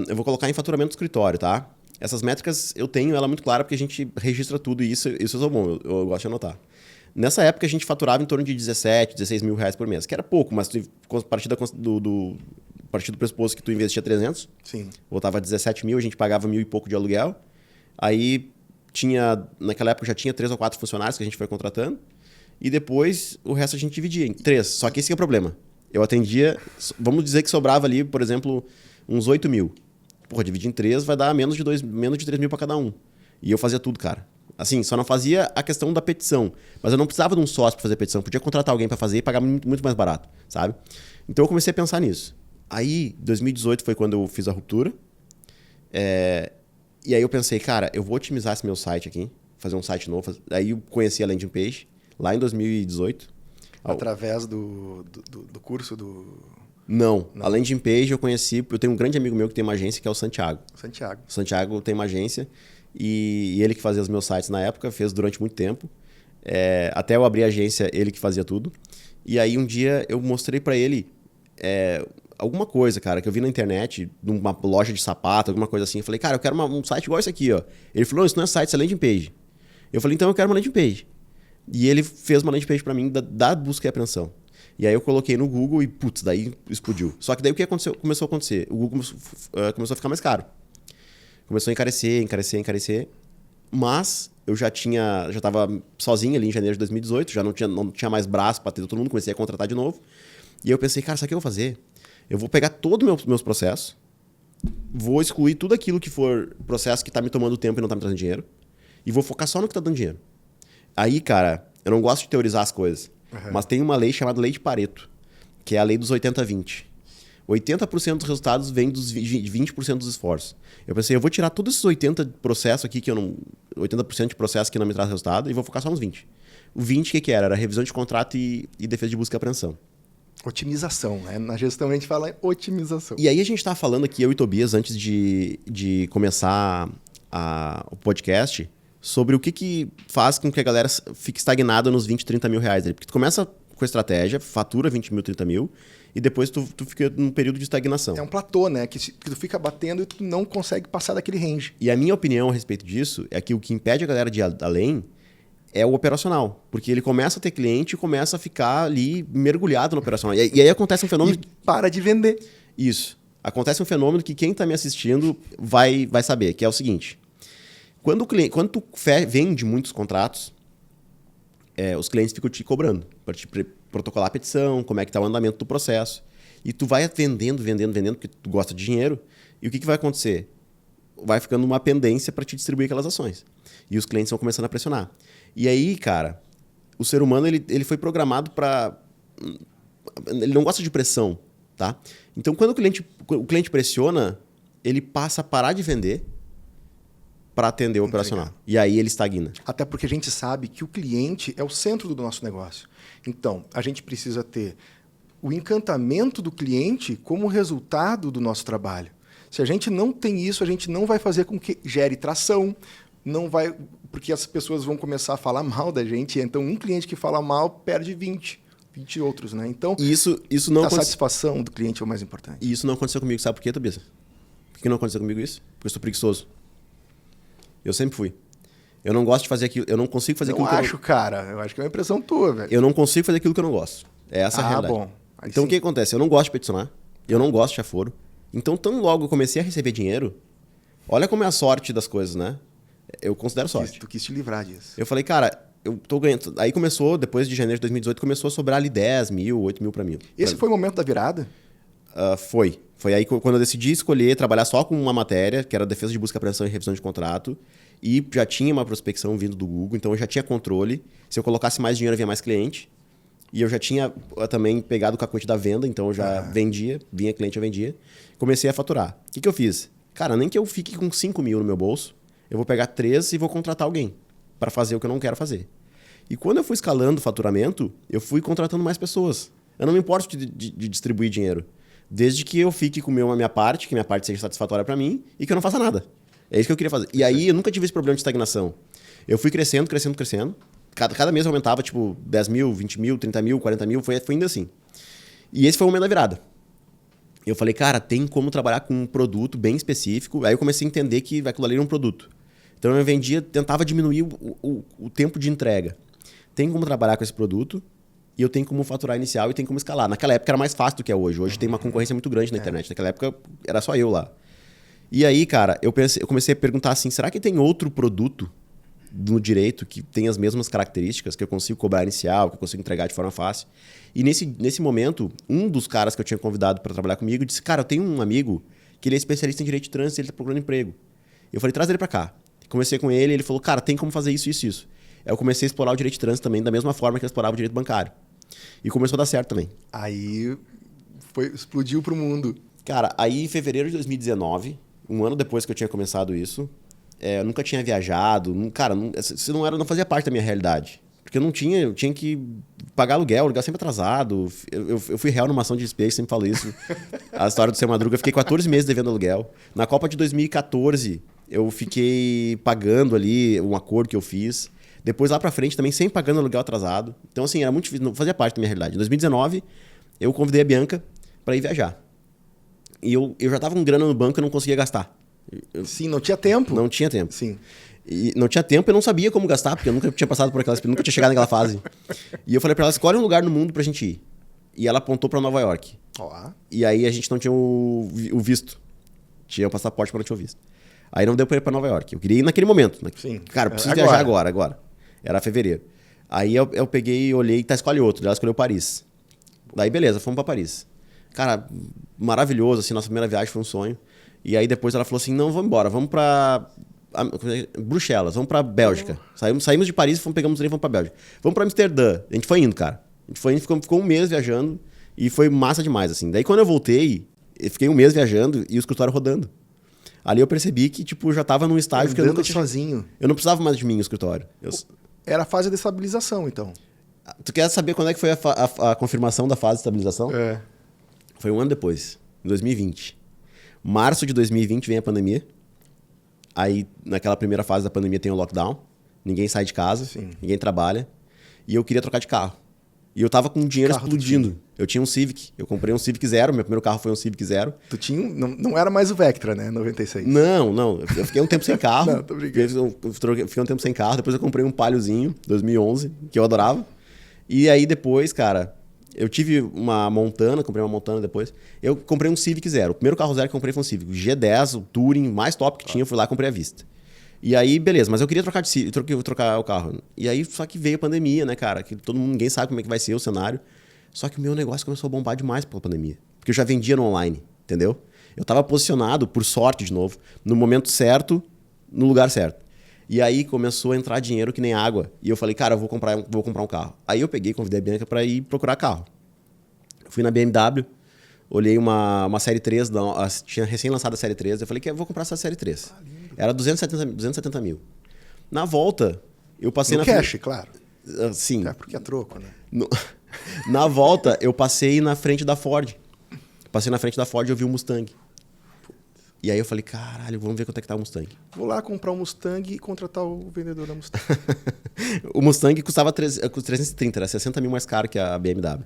Eu vou colocar em faturamento do escritório, tá? Essas métricas eu tenho ela muito clara porque a gente registra tudo e isso eu sou bom, eu gosto de anotar. Nessa época a gente faturava em torno de 17, 16 mil reais por mês, que era pouco, mas a partir do pressuposto que tu investia 300, sim, voltava a 17 mil, a gente pagava 1.000 e pouco de aluguel. Aí naquela época já tinha 3 ou 4 funcionários que a gente foi contratando e depois o resto a gente dividia em 3. Só que esse que é o problema. Eu atendia, vamos dizer que sobrava ali, por exemplo, uns 8 mil. Porra, dividir em 3 vai dar menos de 3 mil para cada um. E eu fazia tudo, cara. Assim, só não fazia a questão da petição. Mas eu não precisava de um sócio para fazer petição. Podia contratar alguém para fazer e pagar muito, muito mais barato, sabe? Então eu comecei a pensar nisso. Aí, 2018 foi quando eu fiz a ruptura. E aí eu pensei, cara, eu vou otimizar esse meu site aqui. Fazer um site novo. Aí eu conheci a landing page, lá em 2018. Através do curso do... Não, a landing page eu conheci... Eu tenho um grande amigo meu que tem uma agência, que é o Santiago. Santiago tem uma agência... E ele que fazia os meus sites na época, fez durante muito tempo. Até eu abrir a agência, ele que fazia tudo. E aí um dia eu mostrei para ele alguma coisa, cara, que eu vi na internet, numa loja de sapato, alguma coisa assim. Eu falei, cara, eu quero um site igual esse aqui, ó. Ele falou, isso não é site, isso é landing page. Eu falei, então eu quero uma landing page. E ele fez uma landing page para mim da busca e apreensão. E aí eu coloquei no Google e, putz, daí explodiu. Só que daí o que começou a acontecer? O Google começou a ficar mais caro. Começou a encarecer, mas eu já estava sozinho ali em janeiro de 2018, já não tinha mais braço para ter todo mundo, comecei a contratar de novo. E eu pensei, cara, sabe o que eu vou fazer? Eu vou pegar todos os meus processos, vou excluir tudo aquilo que for processo que está me tomando tempo e não está me trazendo dinheiro, e vou focar só no que está dando dinheiro. Aí, cara, eu não gosto de teorizar as coisas, mas tem uma lei chamada Lei de Pareto, que é a lei dos 80-20. 80% dos resultados vem dos 20% dos esforços. Eu pensei, eu vou tirar todos esses 80% processos aqui, 80% de processo que não me traz resultado, e vou focar só nos 20%. O 20% o que era? Era revisão de contrato e defesa de busca e apreensão. Otimização, né? Na gestão a gente fala otimização. E aí a gente estava falando aqui, eu e Tobias, antes de começar o podcast, sobre o que faz com que a galera fique estagnada nos 20, 30 mil reais. Porque tu começa com a estratégia, fatura 20 mil, 30 mil, e depois tu fica num período de estagnação. É um platô, né? Que tu fica batendo e tu não consegue passar daquele range. E a minha opinião a respeito disso é que o que impede a galera de ir além é o operacional. Porque ele começa a ter cliente e começa a ficar ali mergulhado no operacional. E aí acontece um fenômeno... E para de vender. Isso. Acontece um fenômeno que quem está me assistindo vai saber, que é o seguinte. Quando tu vende muitos contratos, os clientes ficam te cobrando para te protocolar a petição, como é que está o andamento do processo. E tu vai vendendo, porque tu gosta de dinheiro. E o que vai acontecer? Vai ficando uma pendência para te distribuir aquelas ações. E os clientes vão começando a pressionar. E aí, cara, o ser humano ele foi programado para... Ele não gosta de pressão, tá? Então, quando o cliente pressiona, ele passa a parar de vender para atender o operacional. E aí ele estagna. Até porque a gente sabe que o cliente é o centro do nosso negócio. Então, a gente precisa ter o encantamento do cliente como resultado do nosso trabalho. Se a gente não tem isso, a gente não vai fazer com que gere tração, não vai... Porque as pessoas vão começar a falar mal da gente, então um cliente que fala mal perde 20 outros, né? Então, Isso não a satisfação do cliente é o mais importante. E isso não aconteceu comigo, sabe por quê, Tobias? Por que não aconteceu comigo isso? Porque eu sou preguiçoso. Eu sempre fui. Eu não gosto de fazer aquilo, eu não consigo fazer aquilo que eu... cara. Eu acho que é uma impressão tua, velho. Eu não consigo fazer aquilo que eu não gosto. É essa a realidade. Bom. Então o que acontece? Eu não gosto de peticionar, eu não gosto de chaforo. Então, tão logo eu comecei a receber dinheiro, olha como é a sorte das coisas, né? Eu considero sorte. Tu quis te livrar disso. Eu falei, cara, eu tô ganhando... Aí começou, depois de janeiro de 2018, começou a sobrar ali 10 mil, 8 mil pra mim. Esse foi o momento da virada? Foi. Foi aí quando eu decidi escolher trabalhar só com uma matéria, que era defesa de busca, apreensão e revisão de contrato. E já tinha uma prospecção vindo do Google, então eu já tinha controle. Se eu colocasse mais dinheiro, havia mais cliente. E eu já tinha também pegado o cacoete da venda, então eu já vendia, vinha cliente, eu vendia. Comecei a faturar. O que eu fiz? Cara, nem que eu fique com 5 mil no meu bolso, eu vou pegar 3 e vou contratar alguém para fazer o que eu não quero fazer. E quando eu fui escalando o faturamento, eu fui contratando mais pessoas. Eu não me importo de distribuir dinheiro. Desde que eu fique com a minha parte, que minha parte seja satisfatória para mim e que eu não faça nada. É isso que eu queria fazer. E aí eu nunca tive esse problema de estagnação. Eu fui crescendo. Cada mês eu aumentava, tipo, 10 mil, 20 mil, 30 mil, 40 mil, foi indo assim. E esse foi o momento da virada. Eu falei, cara, tem como trabalhar com um produto bem específico. Aí eu comecei a entender que aquilo ali era um produto. Então eu vendia, tentava diminuir o tempo de entrega. Tem como trabalhar com esse produto e eu tenho como faturar inicial e tenho como escalar. Naquela época era mais fácil do que é hoje. Hoje tem uma concorrência muito grande na internet. Naquela época era só eu lá. E aí, cara, eu comecei a perguntar assim, será que tem outro produto no direito que tem as mesmas características, que eu consigo cobrar inicial, que eu consigo entregar de forma fácil? E nesse momento, um dos caras que eu tinha convidado para trabalhar comigo disse, cara, eu tenho um amigo que ele é especialista em direito de trânsito e ele está procurando emprego. Eu falei, traz ele para cá. Conversei com ele, ele falou, cara, tem como fazer isso, isso, isso. Aí eu comecei a explorar o direito de trânsito também, da mesma forma que eu explorava o direito bancário. E começou a dar certo também. Aí explodiu pro mundo. Cara, aí em fevereiro de 2019, um ano depois que eu tinha começado isso, eu nunca tinha viajado, cara, isso não fazia parte da minha realidade. Porque eu tinha que pagar aluguel sempre atrasado. Eu fui real numa ação de despejo, sempre falo isso. A história do Seu Madruga, eu fiquei 14 meses devendo aluguel. Na Copa de 2014, eu fiquei pagando ali um acordo que eu fiz. Depois, lá pra frente, também sempre pagando aluguel atrasado. Então, assim, era muito difícil, não fazia parte da minha realidade. Em 2019, eu convidei a Bianca para ir viajar. E eu já tava com grana no banco e não conseguia gastar. Sim, não tinha tempo. Não tinha tempo. Sim. E não tinha tempo, eu não sabia como gastar, porque eu nunca tinha passado por nunca tinha chegado naquela fase. E eu falei pra ela, escolhe um lugar no mundo pra gente ir. E ela apontou pra Nova York. E aí a gente não tinha o visto. Tinha o passaporte, mas não tinha o visto. Aí não deu pra ir pra Nova York. Eu queria ir naquele momento. Sim. Cara, eu preciso viajar agora. Era fevereiro. Aí eu peguei e olhei, escolhe outro. Ela escolheu Paris. Daí beleza, fomos pra Paris. Cara, maravilhoso, assim, nossa primeira viagem foi um sonho. E aí depois ela falou assim, não, vamos embora, vamos pra Bruxelas, vamos pra Bélgica. Saímos de Paris, pegamos o trem e fomos pra Bélgica. Vamos pra Amsterdã. A gente foi indo, cara. A gente foi indo, ficou um mês viajando e foi massa demais, assim. Daí quando eu voltei, eu fiquei um mês viajando e o escritório rodando. Ali eu percebi que, tipo, já tava num estágio que eu nunca tinha... sozinho. Eu não precisava mais de mim no escritório. Era a fase de estabilização, então. Tu quer saber quando é que foi a confirmação da fase de estabilização? Foi um ano depois, em 2020. Março de 2020 vem a pandemia. Aí, naquela primeira fase da pandemia, tem o lockdown. Ninguém sai de casa, Sim. Ninguém trabalha. E eu queria trocar de carro. E eu tava com o dinheiro explodindo. Eu tinha um Civic. Eu comprei um Civic Zero. Meu primeiro carro foi um Civic Zero. Tu tinha... Não era mais o Vectra, né? 96. Não. Eu fiquei um tempo sem carro. Não, tô brincando. Eu fiquei um tempo sem carro. Depois eu comprei um Paliozinho, 2011, que eu adorava. E aí depois, cara... Eu tive uma Montana, comprei uma Montana depois. Eu comprei um Civic Zero. O primeiro carro zero que eu comprei foi um Civic. O G10, o Touring, mais top que tinha, eu fui lá e comprei à vista. E aí, beleza, mas eu queria trocar o carro. E aí, só que veio a pandemia, né, cara? Que ninguém sabe como é que vai ser o cenário. Só que o meu negócio começou a bombar demais pela pandemia. Porque eu já vendia no online, entendeu? Eu tava posicionado, por sorte de novo, no momento certo, no lugar certo. E aí começou a entrar dinheiro que nem água. E eu falei, cara, eu vou comprar um carro. Aí eu convidei a Bianca para ir procurar carro. Fui na BMW, olhei uma série 3, tinha recém lançado a série 3. Eu falei que eu vou comprar essa série 3. Era 270 mil. Na volta, eu passei no cash, claro. Sim. Porque é troco, né? Na volta, eu passei na frente da Ford. Passei na frente da Ford e eu vi o Mustang. E aí eu falei, caralho, vamos ver quanto é que tá o Mustang. Vou lá comprar um Mustang e contratar o vendedor da Mustang. O Mustang custava 330, era 60 mil mais caro que a BMW.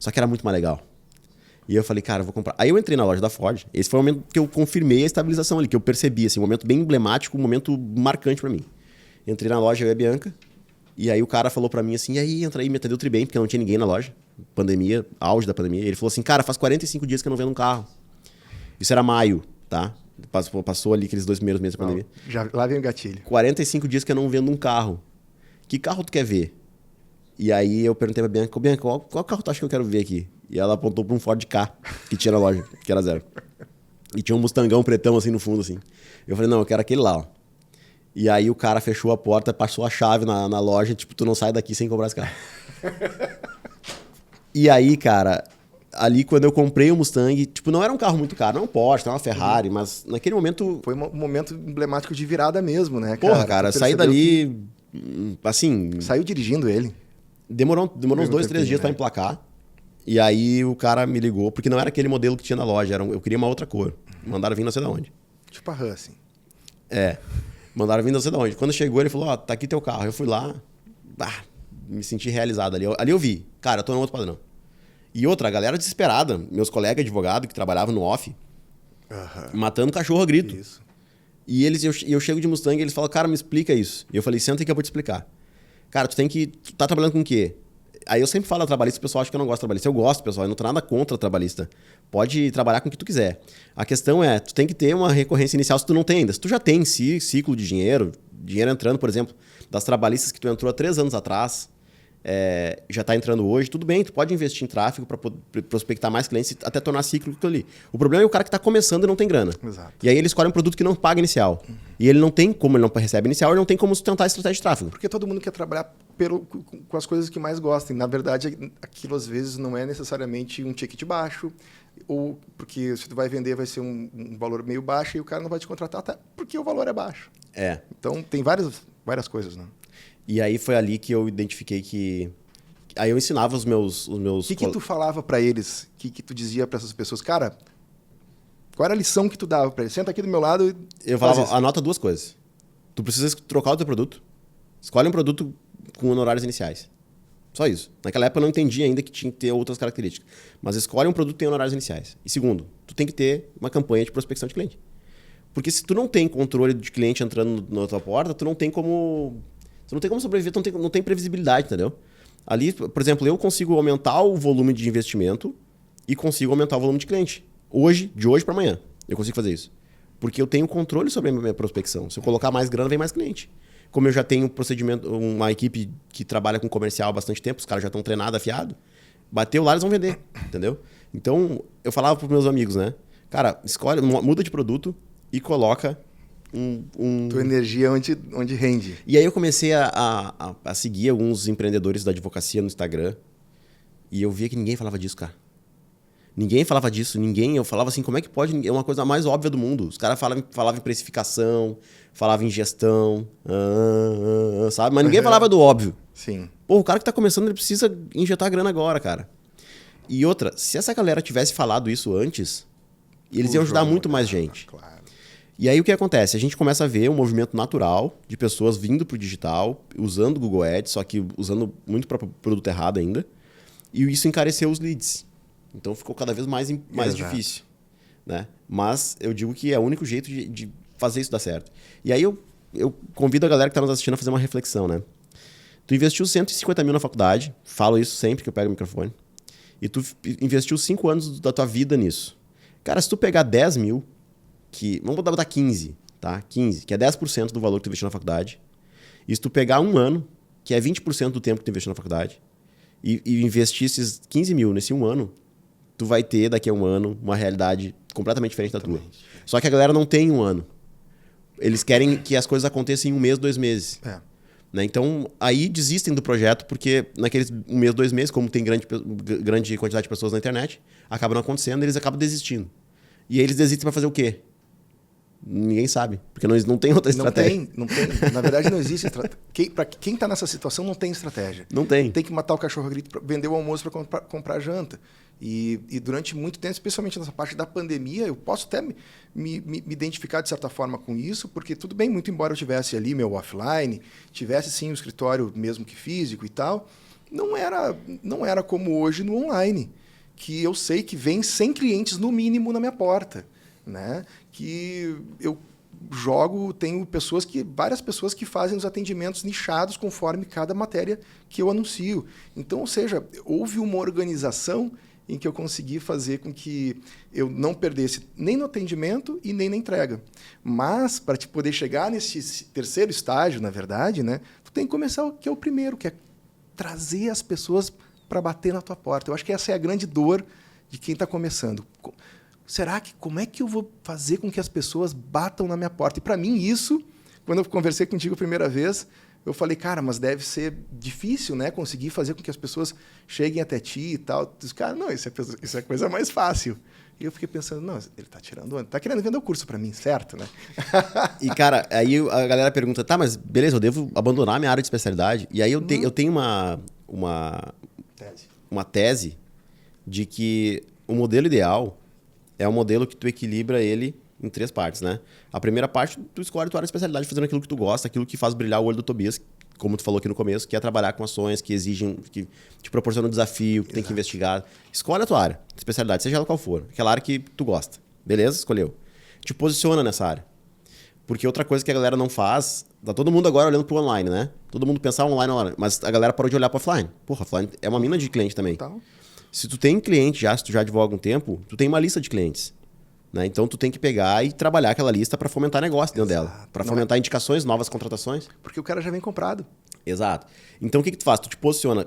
Só que era muito mais legal. E eu falei, cara, eu vou comprar. Aí eu entrei na loja da Ford. Esse foi o momento que eu confirmei a estabilização ali, que eu percebi, assim, um momento bem emblemático, um momento marcante pra mim. Entrei na loja, eu e a Bianca. E aí o cara falou pra mim assim, e aí, entra aí, me atendeu tri bem, porque não tinha ninguém na loja. Pandemia, auge da pandemia. Ele falou assim, cara, faz 45 dias que eu não vendo um carro. Isso era maio, tá? Passou ali aqueles 2 primeiros meses da pandemia. Lá vem o gatilho. 45 dias que eu não vendo um carro. Que carro tu quer ver? E aí eu perguntei pra Bianca, qual carro tu acha que eu quero ver aqui? E ela apontou pra um Ford Ka, que tinha na loja, que era 0. E tinha um Mustangão pretão assim no fundo, assim. Eu falei, não, eu quero aquele lá, ó. E aí o cara fechou a porta, passou a chave na loja, tipo, tu não sai daqui sem comprar esse carro. E aí, cara, ali quando eu comprei o Mustang, tipo, não era um carro muito caro, não é um Porsche, não é uma Ferrari, mas naquele momento... Foi um momento emblemático de virada mesmo, né, cara? Porra, cara, saí dali, assim... Saiu dirigindo ele. Demorou uns 2, 3 dias, né, pra emplacar. E aí o cara me ligou, porque não era aquele modelo que tinha na loja, eu queria uma outra cor. Mandaram vir não sei de onde. Tipo a RAM, assim. É, mandaram vir não sei de onde. Quando chegou, ele falou, ó, tá aqui teu carro. Eu fui lá, me senti realizado ali. Ali eu vi, cara, eu tô no outro padrão. E outra, a galera desesperada, meus colegas advogados que trabalhavam no off, matando cachorro a grito. Isso. E eu chego de Mustang e eles falam, cara, me explica isso. E eu falei, senta aí que eu vou te explicar. Cara, tu tá trabalhando com o quê? Aí eu sempre falo trabalhista, o pessoal acha que eu não gosto de trabalhista. Eu gosto, pessoal, eu não tenho nada contra trabalhista. Pode trabalhar com o que tu quiser. A questão é, tu tem que ter uma recorrência inicial se tu não tem ainda. Se tu já tem ciclo de dinheiro entrando, por exemplo, das trabalhistas que tu entrou há 3 anos atrás, já está entrando hoje, tudo bem, tu pode investir em tráfego para prospectar mais clientes até tornar cíclico ali. O problema é o cara que está começando e não tem grana. Exato. E aí ele escolhe um produto que não paga inicial. E ele não tem, como ele não recebe inicial, ele não tem como sustentar a estratégia de tráfego. Porque todo mundo quer trabalhar com as coisas que mais gostam. Na verdade, aquilo às vezes não é necessariamente um ticket baixo, ou porque se tu vai vender vai ser um valor meio baixo e o cara não vai te contratar até porque o valor é baixo. Então tem várias coisas, né? E aí foi ali que eu identifiquei que... Aí eu ensinava os meus... O que tu falava para eles? O que tu dizia para essas pessoas? Cara, qual era a lição que tu dava para eles? Senta aqui do meu lado e... Eu falava, anota 2 coisas. Tu precisa trocar o teu produto. Escolhe um produto com honorários iniciais. Só isso. Naquela época eu não entendia ainda que tinha que ter outras características. Mas escolhe um produto que tem honorários iniciais. E segundo, tu tem que ter uma campanha de prospecção de cliente. Porque se tu não tem controle de cliente entrando na tua porta, tu não tem como sobreviver, tu não tem previsibilidade, entendeu? Ali, por exemplo, eu consigo aumentar o volume de investimento e consigo aumentar o volume de cliente. De hoje para amanhã, eu consigo fazer isso. Porque eu tenho controle sobre a minha prospecção. Se eu colocar mais grana, vem mais cliente. Como eu já tenho uma equipe que trabalha com comercial há bastante tempo, os caras já estão treinados, afiados, bateu lá, eles vão vender, entendeu? Então, eu falava para os meus amigos, né? Cara, escolhe, muda de produto e coloca tua energia onde rende. E aí eu comecei a seguir alguns empreendedores da advocacia no Instagram e eu via que ninguém falava disso, cara. Ninguém falava disso, eu falava assim, como é que pode? É uma coisa mais óbvia do mundo. Os caras falavam em precificação, falavam em gestão, sabe? Mas ninguém falava do óbvio. Sim. Pô, o cara que tá começando, ele precisa injetar grana agora, cara. E outra, se essa galera tivesse falado isso antes, eles iam ajudar muito mais gente. Claro. E aí o que acontece? A gente começa a ver um movimento natural de pessoas vindo pro digital, usando o Google Ads, só que usando muito para produto errado ainda. E isso encareceu os leads. Então ficou cada vez mais difícil, né? Mas eu digo que é o único jeito de fazer isso dar certo. E aí eu convido a galera que está nos assistindo a fazer uma reflexão, né? Tu investiu 150 mil na faculdade, falo isso sempre que eu pego o microfone, e tu investiu 5 anos da tua vida nisso. Cara, se tu pegar 10 mil, vamos botar 15, tá? 15, que é 10% do valor que tu investiu na faculdade, e se tu pegar um ano, que é 20% do tempo que tu investiu na faculdade, e investir esses 15 mil nesse um ano, tu vai ter daqui a um ano uma realidade completamente diferente da tua. Só que a galera não tem um ano. Eles querem que as coisas aconteçam em 1 mês, 2 meses. Né? Então, aí desistem do projeto, porque naqueles 1 mês, 2 meses, como tem grande quantidade de pessoas na internet, acaba não acontecendo e eles acabam desistindo. E aí eles desistem para fazer o quê? Ninguém sabe, porque não tem outra estratégia. Não tem. Na verdade, não existe estratégia. Para quem está nessa situação, não tem estratégia. Não tem. Tem que matar o cachorro a grito para vender o almoço para comprar janta. E durante muito tempo, especialmente nessa parte da pandemia, eu posso até me identificar de certa forma com isso, porque tudo bem, muito embora eu tivesse ali meu offline, tivesse sim um escritório mesmo que físico e tal, não era como hoje no online, que eu sei que vem 100 clientes no mínimo na minha porta, né? Que eu tenho várias pessoas que fazem os atendimentos nichados conforme cada matéria que eu anuncio. Então, ou seja, houve uma organização em que eu consegui fazer com que eu não perdesse nem no atendimento e nem na entrega. Mas, para te poder chegar nesse terceiro estágio, na verdade, né, tu tem que começar o que é o primeiro, que é trazer as pessoas para bater na tua porta. Eu acho que essa é a grande dor de quem está começando. Como é que eu vou fazer com que as pessoas batam na minha porta? E, para mim, isso, quando eu conversei contigo a primeira vez, eu falei, cara, mas deve ser difícil, né? Conseguir fazer com que as pessoas cheguem até ti e tal. Tu disse, cara, não, isso é a coisa mais fácil. E eu fiquei pensando, não, ele tá tirando onda. Tá querendo vender o curso para mim, certo, né? E, cara, aí a galera pergunta, tá, mas beleza, eu devo abandonar a minha área de especialidade? E aí eu tenho uma tese de que o modelo ideal é um modelo que tu equilibra ele em 3 partes, né? A primeira parte, tu escolhe a tua área de especialidade fazendo aquilo que tu gosta, aquilo que faz brilhar o olho do Tobias, como tu falou aqui no começo, que é trabalhar com ações que exigem, que te proporcionam um desafio, que tem que investigar. Escolhe a tua área de especialidade, seja ela qual for, aquela área que tu gosta. Beleza? Escolheu. Te posiciona nessa área. Porque outra coisa que a galera não faz, tá todo mundo agora olhando pro online, né? Todo mundo pensar online, mas a galera parou de olhar pro offline. Porra, offline é uma mina de cliente também. Então... Se tu tem cliente se tu já advoga há algum tempo, tu tem uma lista de clientes. Né? Então, tu tem que pegar e trabalhar aquela lista para fomentar negócio dentro dela. Para fomentar indicações, novas contratações. Porque o cara já vem comprado. Exato. Então, o que tu faz? Tu te posiciona.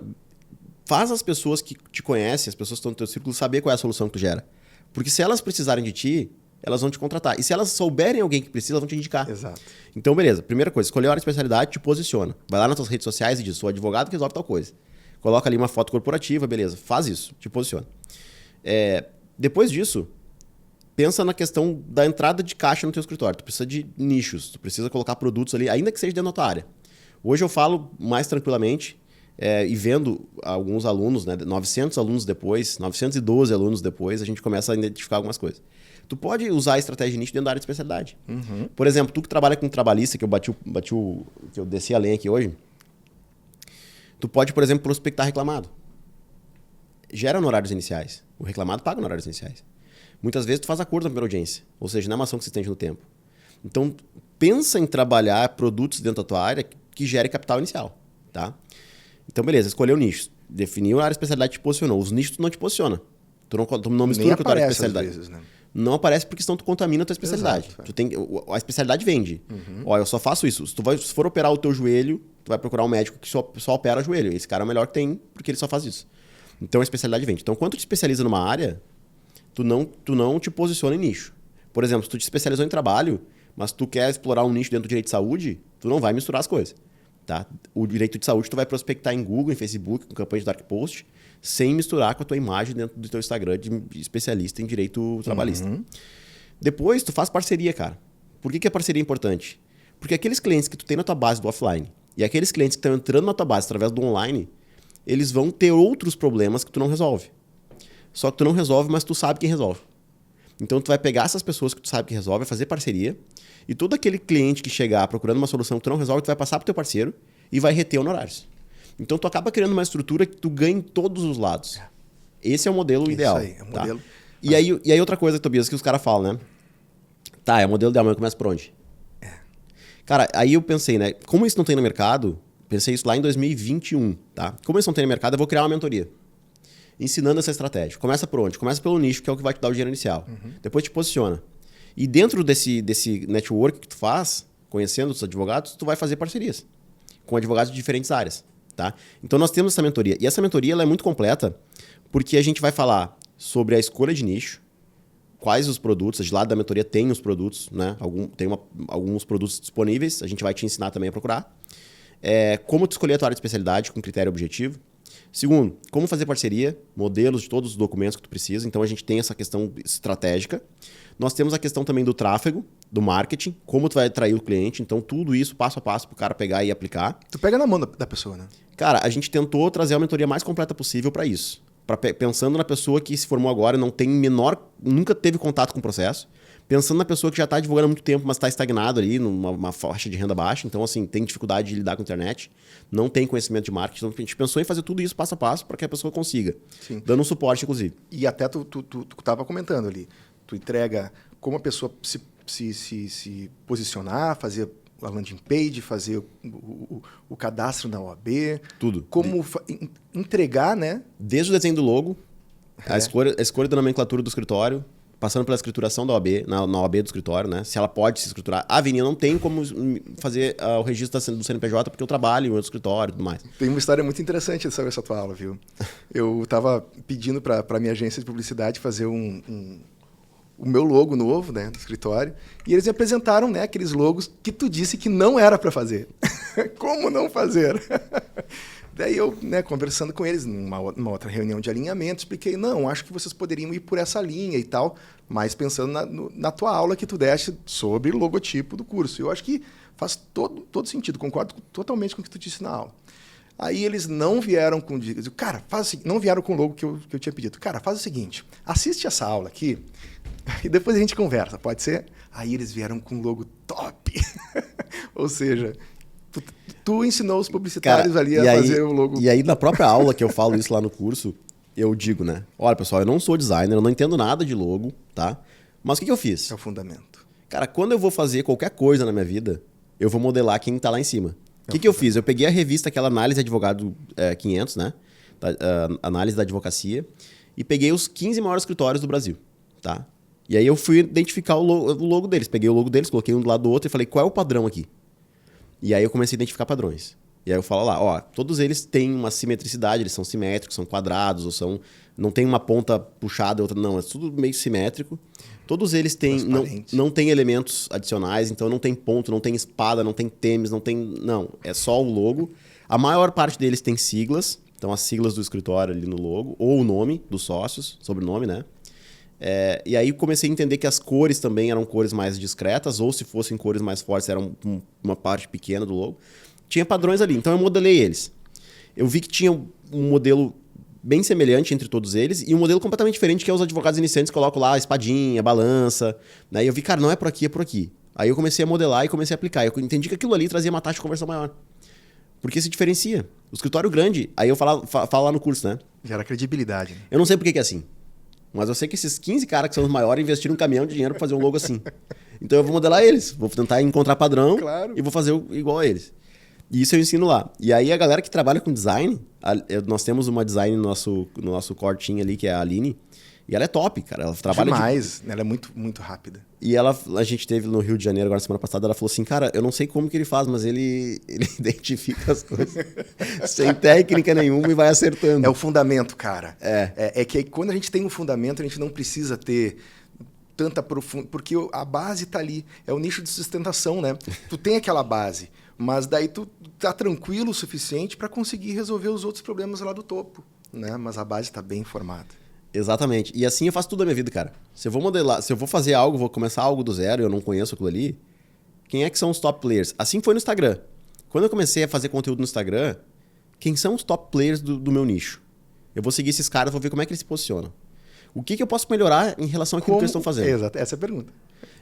Faz as pessoas que te conhecem, as pessoas que estão no teu círculo, saber qual é a solução que tu gera. Porque se elas precisarem de ti, elas vão te contratar. E se elas souberem alguém que precisa, elas vão te indicar. Exato. Então, beleza. Primeira coisa, escolheu a área de especialidade, te posiciona. Vai lá nas tuas redes sociais e diz, sou advogado que resolve tal coisa. Coloca ali uma foto corporativa, beleza. Faz isso, te posiciona. Depois disso, pensa na questão da entrada de caixa no teu escritório. Tu precisa de nichos, tu precisa colocar produtos ali, ainda que seja dentro da tua área. Hoje eu falo mais tranquilamente e vendo alguns alunos, né, 900 alunos depois, 912 alunos depois, a gente começa a identificar algumas coisas. Tu pode usar a estratégia de nicho dentro da área de especialidade. Uhum. Por exemplo, tu que trabalha com trabalhista, que eu desci a lenha aqui hoje, tu pode, por exemplo, prospectar reclamado. Gera honorários iniciais. O reclamado paga honorários iniciais. Muitas vezes tu faz acordo na primeira audiência, ou seja, não é uma ação que se estende no tempo. Então, pensa em trabalhar produtos dentro da tua área que gere capital inicial, tá? Então, beleza, escolheu nichos. Definiu a área de especialidade, te posicionou. Os nichos tu não te posiciona. Tu não mistura com a tua área de especialidade. Às vezes, né? Não aparece porque senão tu contamina a tua especialidade. Exato, a especialidade vende. Uhum. Ó, eu só faço isso. Se for operar o teu joelho, tu vai procurar um médico que só opera joelho. Esse cara é o melhor que tem, porque ele só faz isso. Então a especialidade vende. Então, quando tu te especializa numa área, tu não te posiciona em nicho. Por exemplo, se tu te especializou em trabalho, mas tu quer explorar um nicho dentro do direito de saúde, tu não vai misturar as coisas. Tá? O direito de saúde tu vai prospectar em Google, em Facebook, com campanha de Dark Post, sem misturar com a tua imagem dentro do teu Instagram de especialista em direito trabalhista. Uhum. Depois, tu faz parceria, cara. Por que a parceria é importante? Porque aqueles clientes que tu tem na tua base do offline e aqueles clientes que estão entrando na tua base através do online, eles vão ter outros problemas que tu não resolve. Só que tu não resolve, mas tu sabe quem resolve. Então, tu vai pegar essas pessoas que tu sabe que resolve, vai fazer parceria, e todo aquele cliente que chegar procurando uma solução que tu não resolve, tu vai passar pro teu parceiro e vai reter honorários. Então, tu acaba criando uma estrutura que tu ganha em todos os lados. Esse é o modelo ideal. Isso aí, é o modelo. Tá? E aí outra coisa, Tobias, que os caras falam, né? Tá, é o modelo ideal, mas começa por onde? Cara, aí eu pensei, né? Como isso não tem no mercado, pensei isso lá em 2021, tá? Como isso não tem no mercado, eu vou criar uma mentoria. Ensinando essa estratégia. Começa por onde? Começa pelo nicho, que é o que vai te dar o dinheiro inicial. Uhum. Depois te posiciona. E dentro desse network que tu faz, conhecendo os advogados, tu vai fazer parcerias com advogados de diferentes áreas, tá? Então nós temos essa mentoria. E essa mentoria ela é muito completa, porque a gente vai falar sobre a escolha de nicho, quais os produtos, de lado da mentoria tem os produtos, né? Alguns produtos disponíveis, a gente vai te ensinar também a procurar. Como tu escolher a tua área de especialidade com critério objetivo. Segundo, como fazer parceria, modelos de todos os documentos que tu precisa. Então, a gente tem essa questão estratégica. Nós temos a questão também do tráfego, do marketing, como tu vai atrair o cliente. Então, tudo isso passo a passo para o cara pegar e aplicar. Tu pega na mão da pessoa, né? Cara, a gente tentou trazer a mentoria mais completa possível para isso. Pensando na pessoa que se formou agora e não tem nunca teve contato com o processo. Pensando na pessoa que já está advogando há muito tempo, mas está estagnado ali, numa faixa de renda baixa. Então, assim, tem dificuldade de lidar com a internet, não tem conhecimento de marketing. Então, a gente pensou em fazer tudo isso passo a passo para que a pessoa consiga. Sim. Dando um suporte, inclusive. E até tu estava comentando ali. Tu entrega como a pessoa se posicionar, fazer a landing page, fazer o cadastro na OAB. Tudo. Como entregar, né? Desde o desenho do logo, a escolha da nomenclatura do escritório, passando pela escrituração da OAB, na OAB do escritório, né? Se ela pode se escriturar. A Avenida não tem como fazer o registro do CNPJ porque eu trabalho em outro escritório e tudo mais. Tem uma história muito interessante sobre essa tua aula, viu? Eu estava pedindo para a minha agência de publicidade fazer o meu logo novo, né, do escritório, e eles me apresentaram, né, aqueles logos que tu disse que não era para fazer. Como não fazer? Daí eu, né, conversando com eles numa outra reunião de alinhamento, expliquei, não, acho que vocês poderiam ir por essa linha e tal, mas pensando na tua aula que tu deste sobre o logotipo do curso. Eu acho que faz todo sentido, concordo totalmente com o que tu disse na aula. Aí eles não vieram com... Cara, não vieram com o logo que eu tinha pedido. Cara, faz o seguinte, assiste essa aula aqui e depois a gente conversa, pode ser? Aí eles vieram com um logo top. Ou seja... Tu ensinou os publicitários, cara, ali a fazer o logo. E aí, na própria aula que eu falo isso lá no curso, eu digo, né? Olha, pessoal, eu não sou designer, eu não entendo nada de logo, tá? Mas o que eu fiz? É o fundamento. Cara, quando eu vou fazer qualquer coisa na minha vida, eu vou modelar quem tá lá em cima. O que eu fiz? Eu peguei a revista, aquela Análise Advogado 500, né? Análise da Advocacia, e peguei os 15 maiores escritórios do Brasil, tá? E aí eu fui identificar o logo deles. Peguei o logo deles, coloquei um do lado do outro e falei, qual é o padrão aqui? E aí eu comecei a identificar padrões. E aí eu falo lá, ó, todos eles têm uma simetricidade, eles são simétricos, são quadrados, ou não tem uma ponta puxada e outra, não, é tudo meio simétrico. Todos eles têm, não tem elementos adicionais, então não tem ponto, não tem espada, não tem temes, não, é só o logo. A maior parte deles tem siglas, então as siglas do escritório ali no logo, ou o nome dos sócios, sobrenome, né? E aí comecei a entender que as cores também eram cores mais discretas, ou se fossem cores mais fortes, eram uma parte pequena do logo. Tinha padrões ali, então eu modelei eles. Eu vi que tinha um modelo bem semelhante entre todos eles e um modelo completamente diferente, que é os advogados iniciantes colocam lá a espadinha, a balança. Né? E eu vi, cara, não é por aqui, é por aqui. Aí eu comecei a modelar e comecei a aplicar. Eu entendi que aquilo ali trazia uma taxa de conversão maior. Porque se diferencia. O escritório grande, aí eu falo lá no curso, né? Gera credibilidade. Né? Eu não sei por que é assim. Mas eu sei que esses 15 caras que são os maiores investiram um caminhão de dinheiro para fazer um logo assim. Então eu vou modelar eles. Vou tentar encontrar padrão, claro, e vou fazer igual a eles. E isso eu ensino lá. E aí a galera que trabalha com design, nós temos uma design no nosso core team ali, que é a Aline. E ela é top, cara. Ela trabalha demais. Ela é muito, muito rápida. E a gente teve no Rio de Janeiro agora semana passada, ela falou assim, cara, eu não sei como que ele faz, mas ele identifica as coisas sem técnica nenhuma e vai acertando. É o fundamento, cara. É que quando a gente tem um fundamento, a gente não precisa ter tanta profundidade, porque a base tá ali. É o nicho de sustentação, né? Tu tem aquela base, mas daí tu tá tranquilo o suficiente para conseguir resolver os outros problemas lá do topo, né? Mas a base tá bem formada. Exatamente. E assim eu faço tudo na minha vida, cara. Se eu vou modelar, se eu vou fazer algo, vou começar algo do zero e eu não conheço aquilo ali, quem é que são os top players? Assim foi no Instagram. Quando eu comecei a fazer conteúdo no Instagram, quem são os top players do meu nicho? Eu vou seguir esses caras, vou ver como é que eles se posicionam. O que eu posso melhorar em relação àquilo que eles estão fazendo? Exato, essa é a pergunta.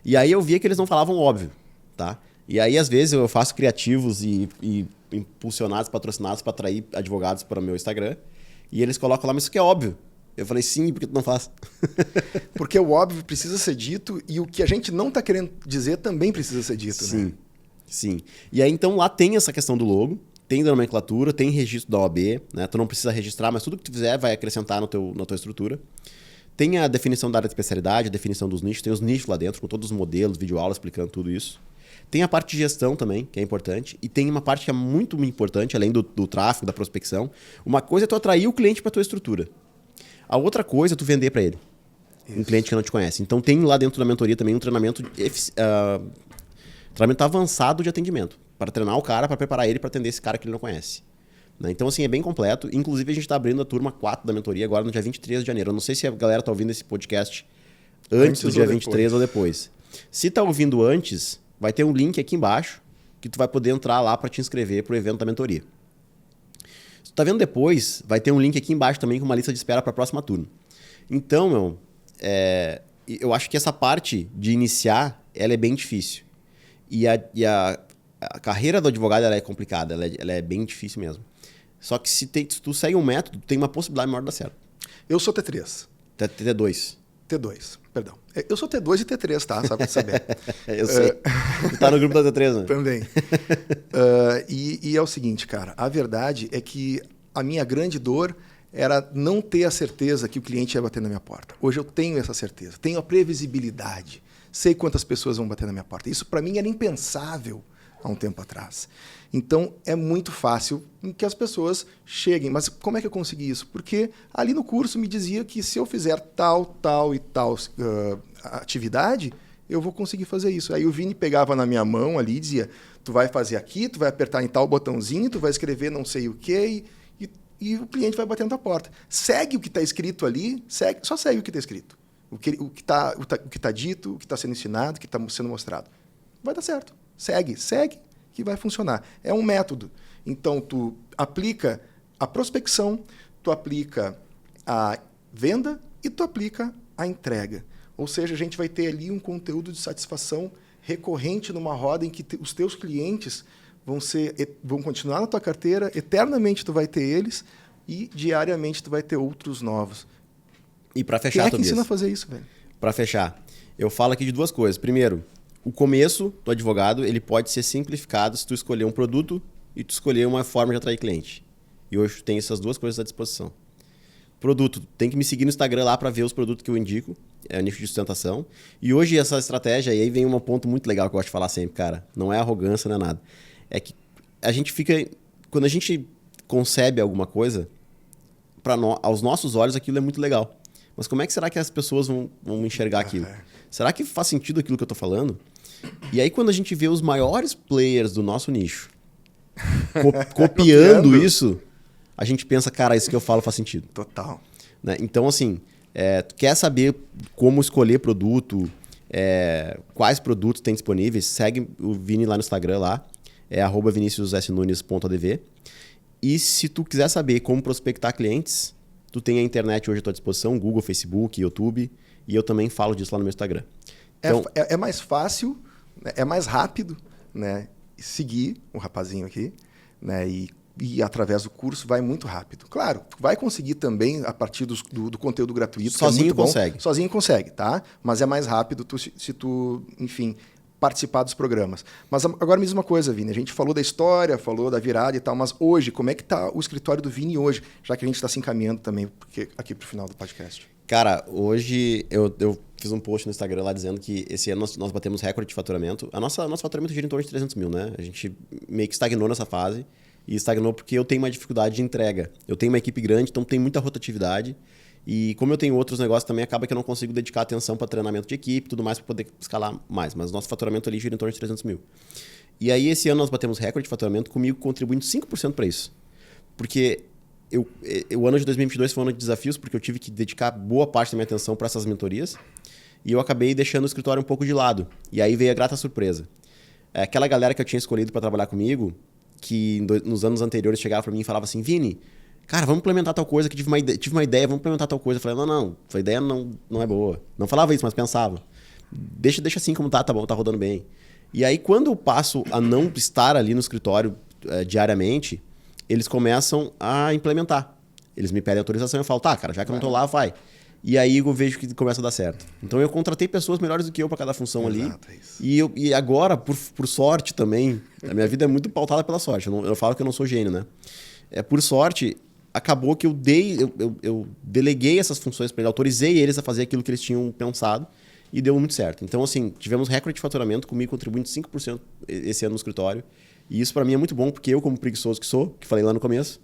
E aí eu via que eles não falavam óbvio, tá? E aí, às vezes, eu faço criativos e impulsionados, patrocinados para atrair advogados para o meu Instagram. E eles colocam lá, mas isso que é óbvio. Eu falei, sim, por que tu não faz? Porque o óbvio precisa ser dito e o que a gente não está querendo dizer também precisa ser dito, sim, né? Sim. E aí, então, lá tem essa questão do logo, tem da nomenclatura, tem registro da OAB, né? Tu não precisa registrar, mas tudo que tu fizer vai acrescentar na tua estrutura. Tem a definição da área de especialidade, a definição dos nichos, tem os nichos lá dentro, com todos os modelos, videoaula explicando tudo isso. Tem a parte de gestão também, que é importante. E tem uma parte que é muito importante, além do tráfego, da prospecção. Uma coisa é tu atrair o cliente para a tua estrutura. A outra coisa é tu vender para ele. Isso. Um cliente que não te conhece. Então tem lá dentro da mentoria também um treinamento avançado de atendimento. Para treinar o cara, para preparar ele para atender esse cara que ele não conhece. Né? Então, assim, é bem completo. Inclusive, a gente está abrindo a turma 4 da mentoria agora no dia 23 de janeiro. Eu não sei se a galera está ouvindo esse podcast antes do dia 23 ou depois. Se está ouvindo antes, vai ter um link aqui embaixo que tu vai poder entrar lá para te inscrever para o evento da mentoria. Se tu tá vendo depois, vai ter um link aqui embaixo também com uma lista de espera para a próxima turma. Então, eu acho que essa parte de iniciar, ela é bem difícil. E a carreira do advogado ela é complicada, ela é bem difícil mesmo. Só que se tu segue um método, tem uma possibilidade maior de dar certo. Eu sou T3. T2. T2, perdão. Eu sou T2 e T3, tá? Sabe saber. Eu sei. Tu tá no grupo da T3, né? Também. E é o seguinte, cara. A verdade é que a minha grande dor era não ter a certeza que o cliente ia bater na minha porta. Hoje eu tenho essa certeza. Tenho a previsibilidade. Sei quantas pessoas vão bater na minha porta. Isso, para mim, era impensável há um tempo atrás. Então, é muito fácil que as pessoas cheguem. Mas como é que eu consegui isso? Porque ali no curso me dizia que se eu fizer tal e tal atividade, eu vou conseguir fazer isso. Aí o Vini pegava na minha mão ali e dizia, tu vai fazer aqui, tu vai apertar em tal botãozinho, tu vai escrever não sei o quê e o cliente vai bater na tua porta. Segue o que está escrito ali, só segue o que está escrito. O que está dito, o que está sendo ensinado, o que está sendo mostrado. Vai dar certo. Segue que vai funcionar. É um método. Então, tu aplica a prospecção, tu aplica a venda e tu aplica a entrega. Ou seja, a gente vai ter ali um conteúdo de satisfação recorrente numa roda em que os teus clientes vão continuar na tua carteira, eternamente tu vai ter eles e diariamente tu vai ter outros novos. E para fechar, quem é que ensina a fazer isso, velho? Para fechar, eu falo aqui de duas coisas. Primeiro, o começo do advogado ele pode ser simplificado se tu escolher um produto e tu escolher uma forma de atrair cliente. E hoje tem essas duas coisas à disposição. Produto, tem que me seguir no Instagram lá para ver os produtos que eu indico, é o nicho de sustentação. E hoje essa estratégia, e aí vem um ponto muito legal que eu gosto de falar sempre, cara, não é arrogância, não é nada. É que a gente fica, quando a gente concebe alguma coisa, aos nossos olhos aquilo é muito legal. Mas como é que será que as pessoas vão enxergar aquilo? Será que faz sentido aquilo que eu estou falando? E aí quando a gente vê os maiores players do nosso nicho copiando isso, a gente pensa, cara, isso que eu falo faz sentido. Total. Né? Então, assim, tu quer saber como escolher produto, quais produtos tem disponíveis, segue o Vini lá no Instagram, lá, é @viniciusnunes.adv. E se tu quiser saber como prospectar clientes, tu tem a internet hoje à tua disposição, Google, Facebook, YouTube, e eu também falo disso lá no meu Instagram. Então, é mais fácil, é mais rápido, né, seguir o rapazinho aqui, né, e através do curso vai muito rápido. Claro, tu vai conseguir também a partir do conteúdo gratuito. Sozinho que é muito consegue. Bom. Sozinho consegue, tá? Mas é mais rápido se tu, enfim, participar dos programas. Mas agora me diz uma coisa, Vini. A gente falou da história, falou da virada e tal, mas hoje, como é que está o escritório do Vini hoje? Já que a gente está se encaminhando também aqui para o final do podcast. Cara, hoje eu fiz um post no Instagram lá dizendo que esse ano nós batemos recorde de faturamento. Nosso faturamento gira em torno de 300 mil, né? A gente meio que estagnou nessa fase. E estagnou porque eu tenho uma dificuldade de entrega. Eu tenho uma equipe grande, então tem muita rotatividade. E como eu tenho outros negócios também, acaba que eu não consigo dedicar atenção para treinamento de equipe e tudo mais para poder escalar mais. Mas nosso faturamento ali gira em torno de 300 mil. E aí esse ano nós batemos recorde de faturamento, comigo contribuindo 5% para isso. Porque o ano de 2022 foi um ano de desafios, porque eu tive que dedicar boa parte da minha atenção para essas mentorias. E eu acabei deixando o escritório um pouco de lado. E aí veio a grata surpresa. Aquela galera que eu tinha escolhido para trabalhar comigo, que nos anos anteriores chegava para mim e falava assim, Vini, cara, vamos implementar tal coisa, que tive uma ideia, vamos implementar tal coisa. Eu falei, não, a ideia não é boa. Não falava isso, mas pensava. Deixa assim como tá bom, tá rodando bem. E aí, quando eu passo a não estar ali no escritório diariamente, eles começam a implementar. Eles me pedem autorização e eu falo, tá, cara, já que eu não tô lá, vai. E aí eu vejo que começa a dar certo. Então eu contratei pessoas melhores do que eu para cada função. Exato, ali. É e agora, por sorte também, a minha vida é muito pautada pela sorte. Eu falo que eu não sou gênio, né? Por sorte, acabou que eu deleguei essas funções para eles, autorizei eles a fazer aquilo que eles tinham pensado e deu muito certo. Então, assim, tivemos recorde de faturamento, comigo contribuindo 5% esse ano no escritório. E isso para mim é muito bom, porque eu, como preguiçoso que sou, que falei lá no começo,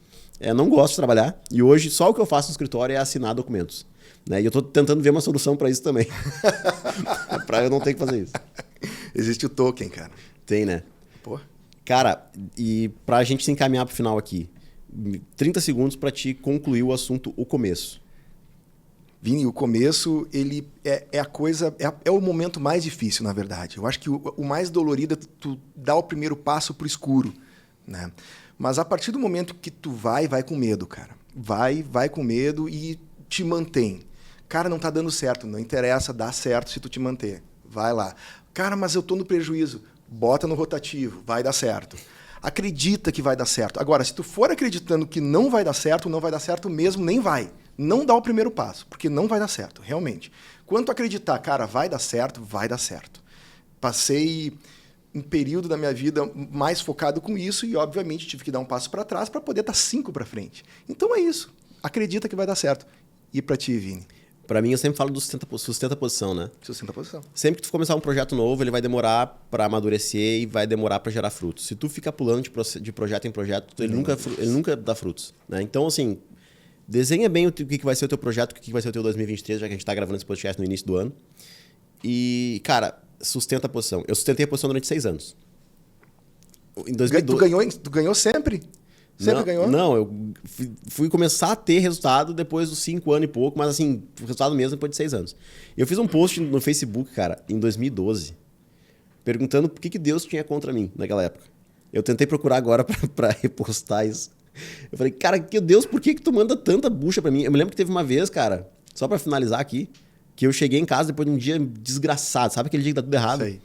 não gosto de trabalhar. E hoje, só o que eu faço no escritório é assinar documentos. Né? E eu estou tentando ver uma solução para isso também. para eu não ter que fazer isso. Existe o token, cara. Tem, né? Pô. Cara, e para a gente se encaminhar para o final aqui, 30 segundos para te concluir o assunto, o começo. Vini, o começo, ele é a coisa, é o momento mais difícil, na verdade. Eu acho que o mais dolorido é tu dar o primeiro passo pro escuro, né? Mas a partir do momento que tu vai com medo, cara. Vai com medo e te mantém. Cara, não tá dando certo, não interessa, dá certo se tu te manter. Vai lá. Cara, mas eu tô no prejuízo. Bota no rotativo, vai dar certo. Acredita que vai dar certo. Agora, se tu for acreditando que não vai dar certo mesmo, nem vai. Não dá o primeiro passo, porque não vai dar certo, realmente. Quando tu acreditar, cara, vai dar certo, vai dar certo. Passei um período da minha vida mais focado com isso e, obviamente, tive que dar um passo para trás para poder dar 5 para frente. Então é isso. Acredita que vai dar certo. E para ti, Vini? Para mim, eu sempre falo do sustenta a posição, né? Sustenta a posição. Sempre que tu começar um projeto novo, ele vai demorar para amadurecer e vai demorar para gerar frutos. Se tu fica pulando de projeto em projeto, ele nunca dá frutos, né? Então, assim, desenha bem o que vai ser o teu projeto, o que vai ser o teu 2023, já que a gente está gravando esse podcast no início do ano. E, cara, sustenta a posição. Eu sustentei a posição durante 6 anos. Em 2012... Tu ganhou sempre? Sempre ganhou? Não, eu fui começar a ter resultado depois dos 5 anos e pouco, mas assim, o resultado mesmo depois de 6 anos. Eu fiz um post no Facebook, cara, em 2012, perguntando por que Deus tinha contra mim naquela época. Eu tentei procurar agora pra repostar isso. Eu falei, cara, Deus, por que tu manda tanta bucha pra mim? Eu me lembro que teve uma vez, cara, só pra finalizar aqui, que eu cheguei em casa depois de um dia desgraçado, sabe aquele dia que dá tudo errado? Sei.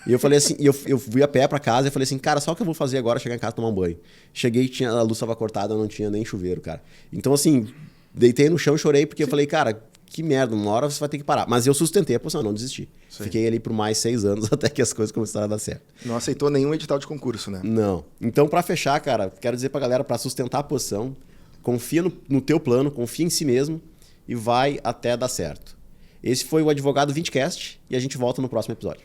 E eu falei assim, eu fui a pé pra casa e falei assim, cara, só o que eu vou fazer agora é chegar em casa e tomar um banho. Cheguei, a luz estava cortada, não tinha nem chuveiro, cara. Então, assim, deitei no chão e chorei, porque eu falei, cara, que merda, uma hora você vai ter que parar. Mas eu sustentei a posição, não desisti. Sim. Fiquei ali por mais 6 anos até que as coisas começaram a dar certo. Não aceitou nenhum edital de concurso, né? Não. Então, pra fechar, cara, quero dizer pra galera, pra sustentar a posição, confia no teu plano, confia em si mesmo e vai até dar certo. Esse foi o Advogado 20cast e a gente volta no próximo episódio.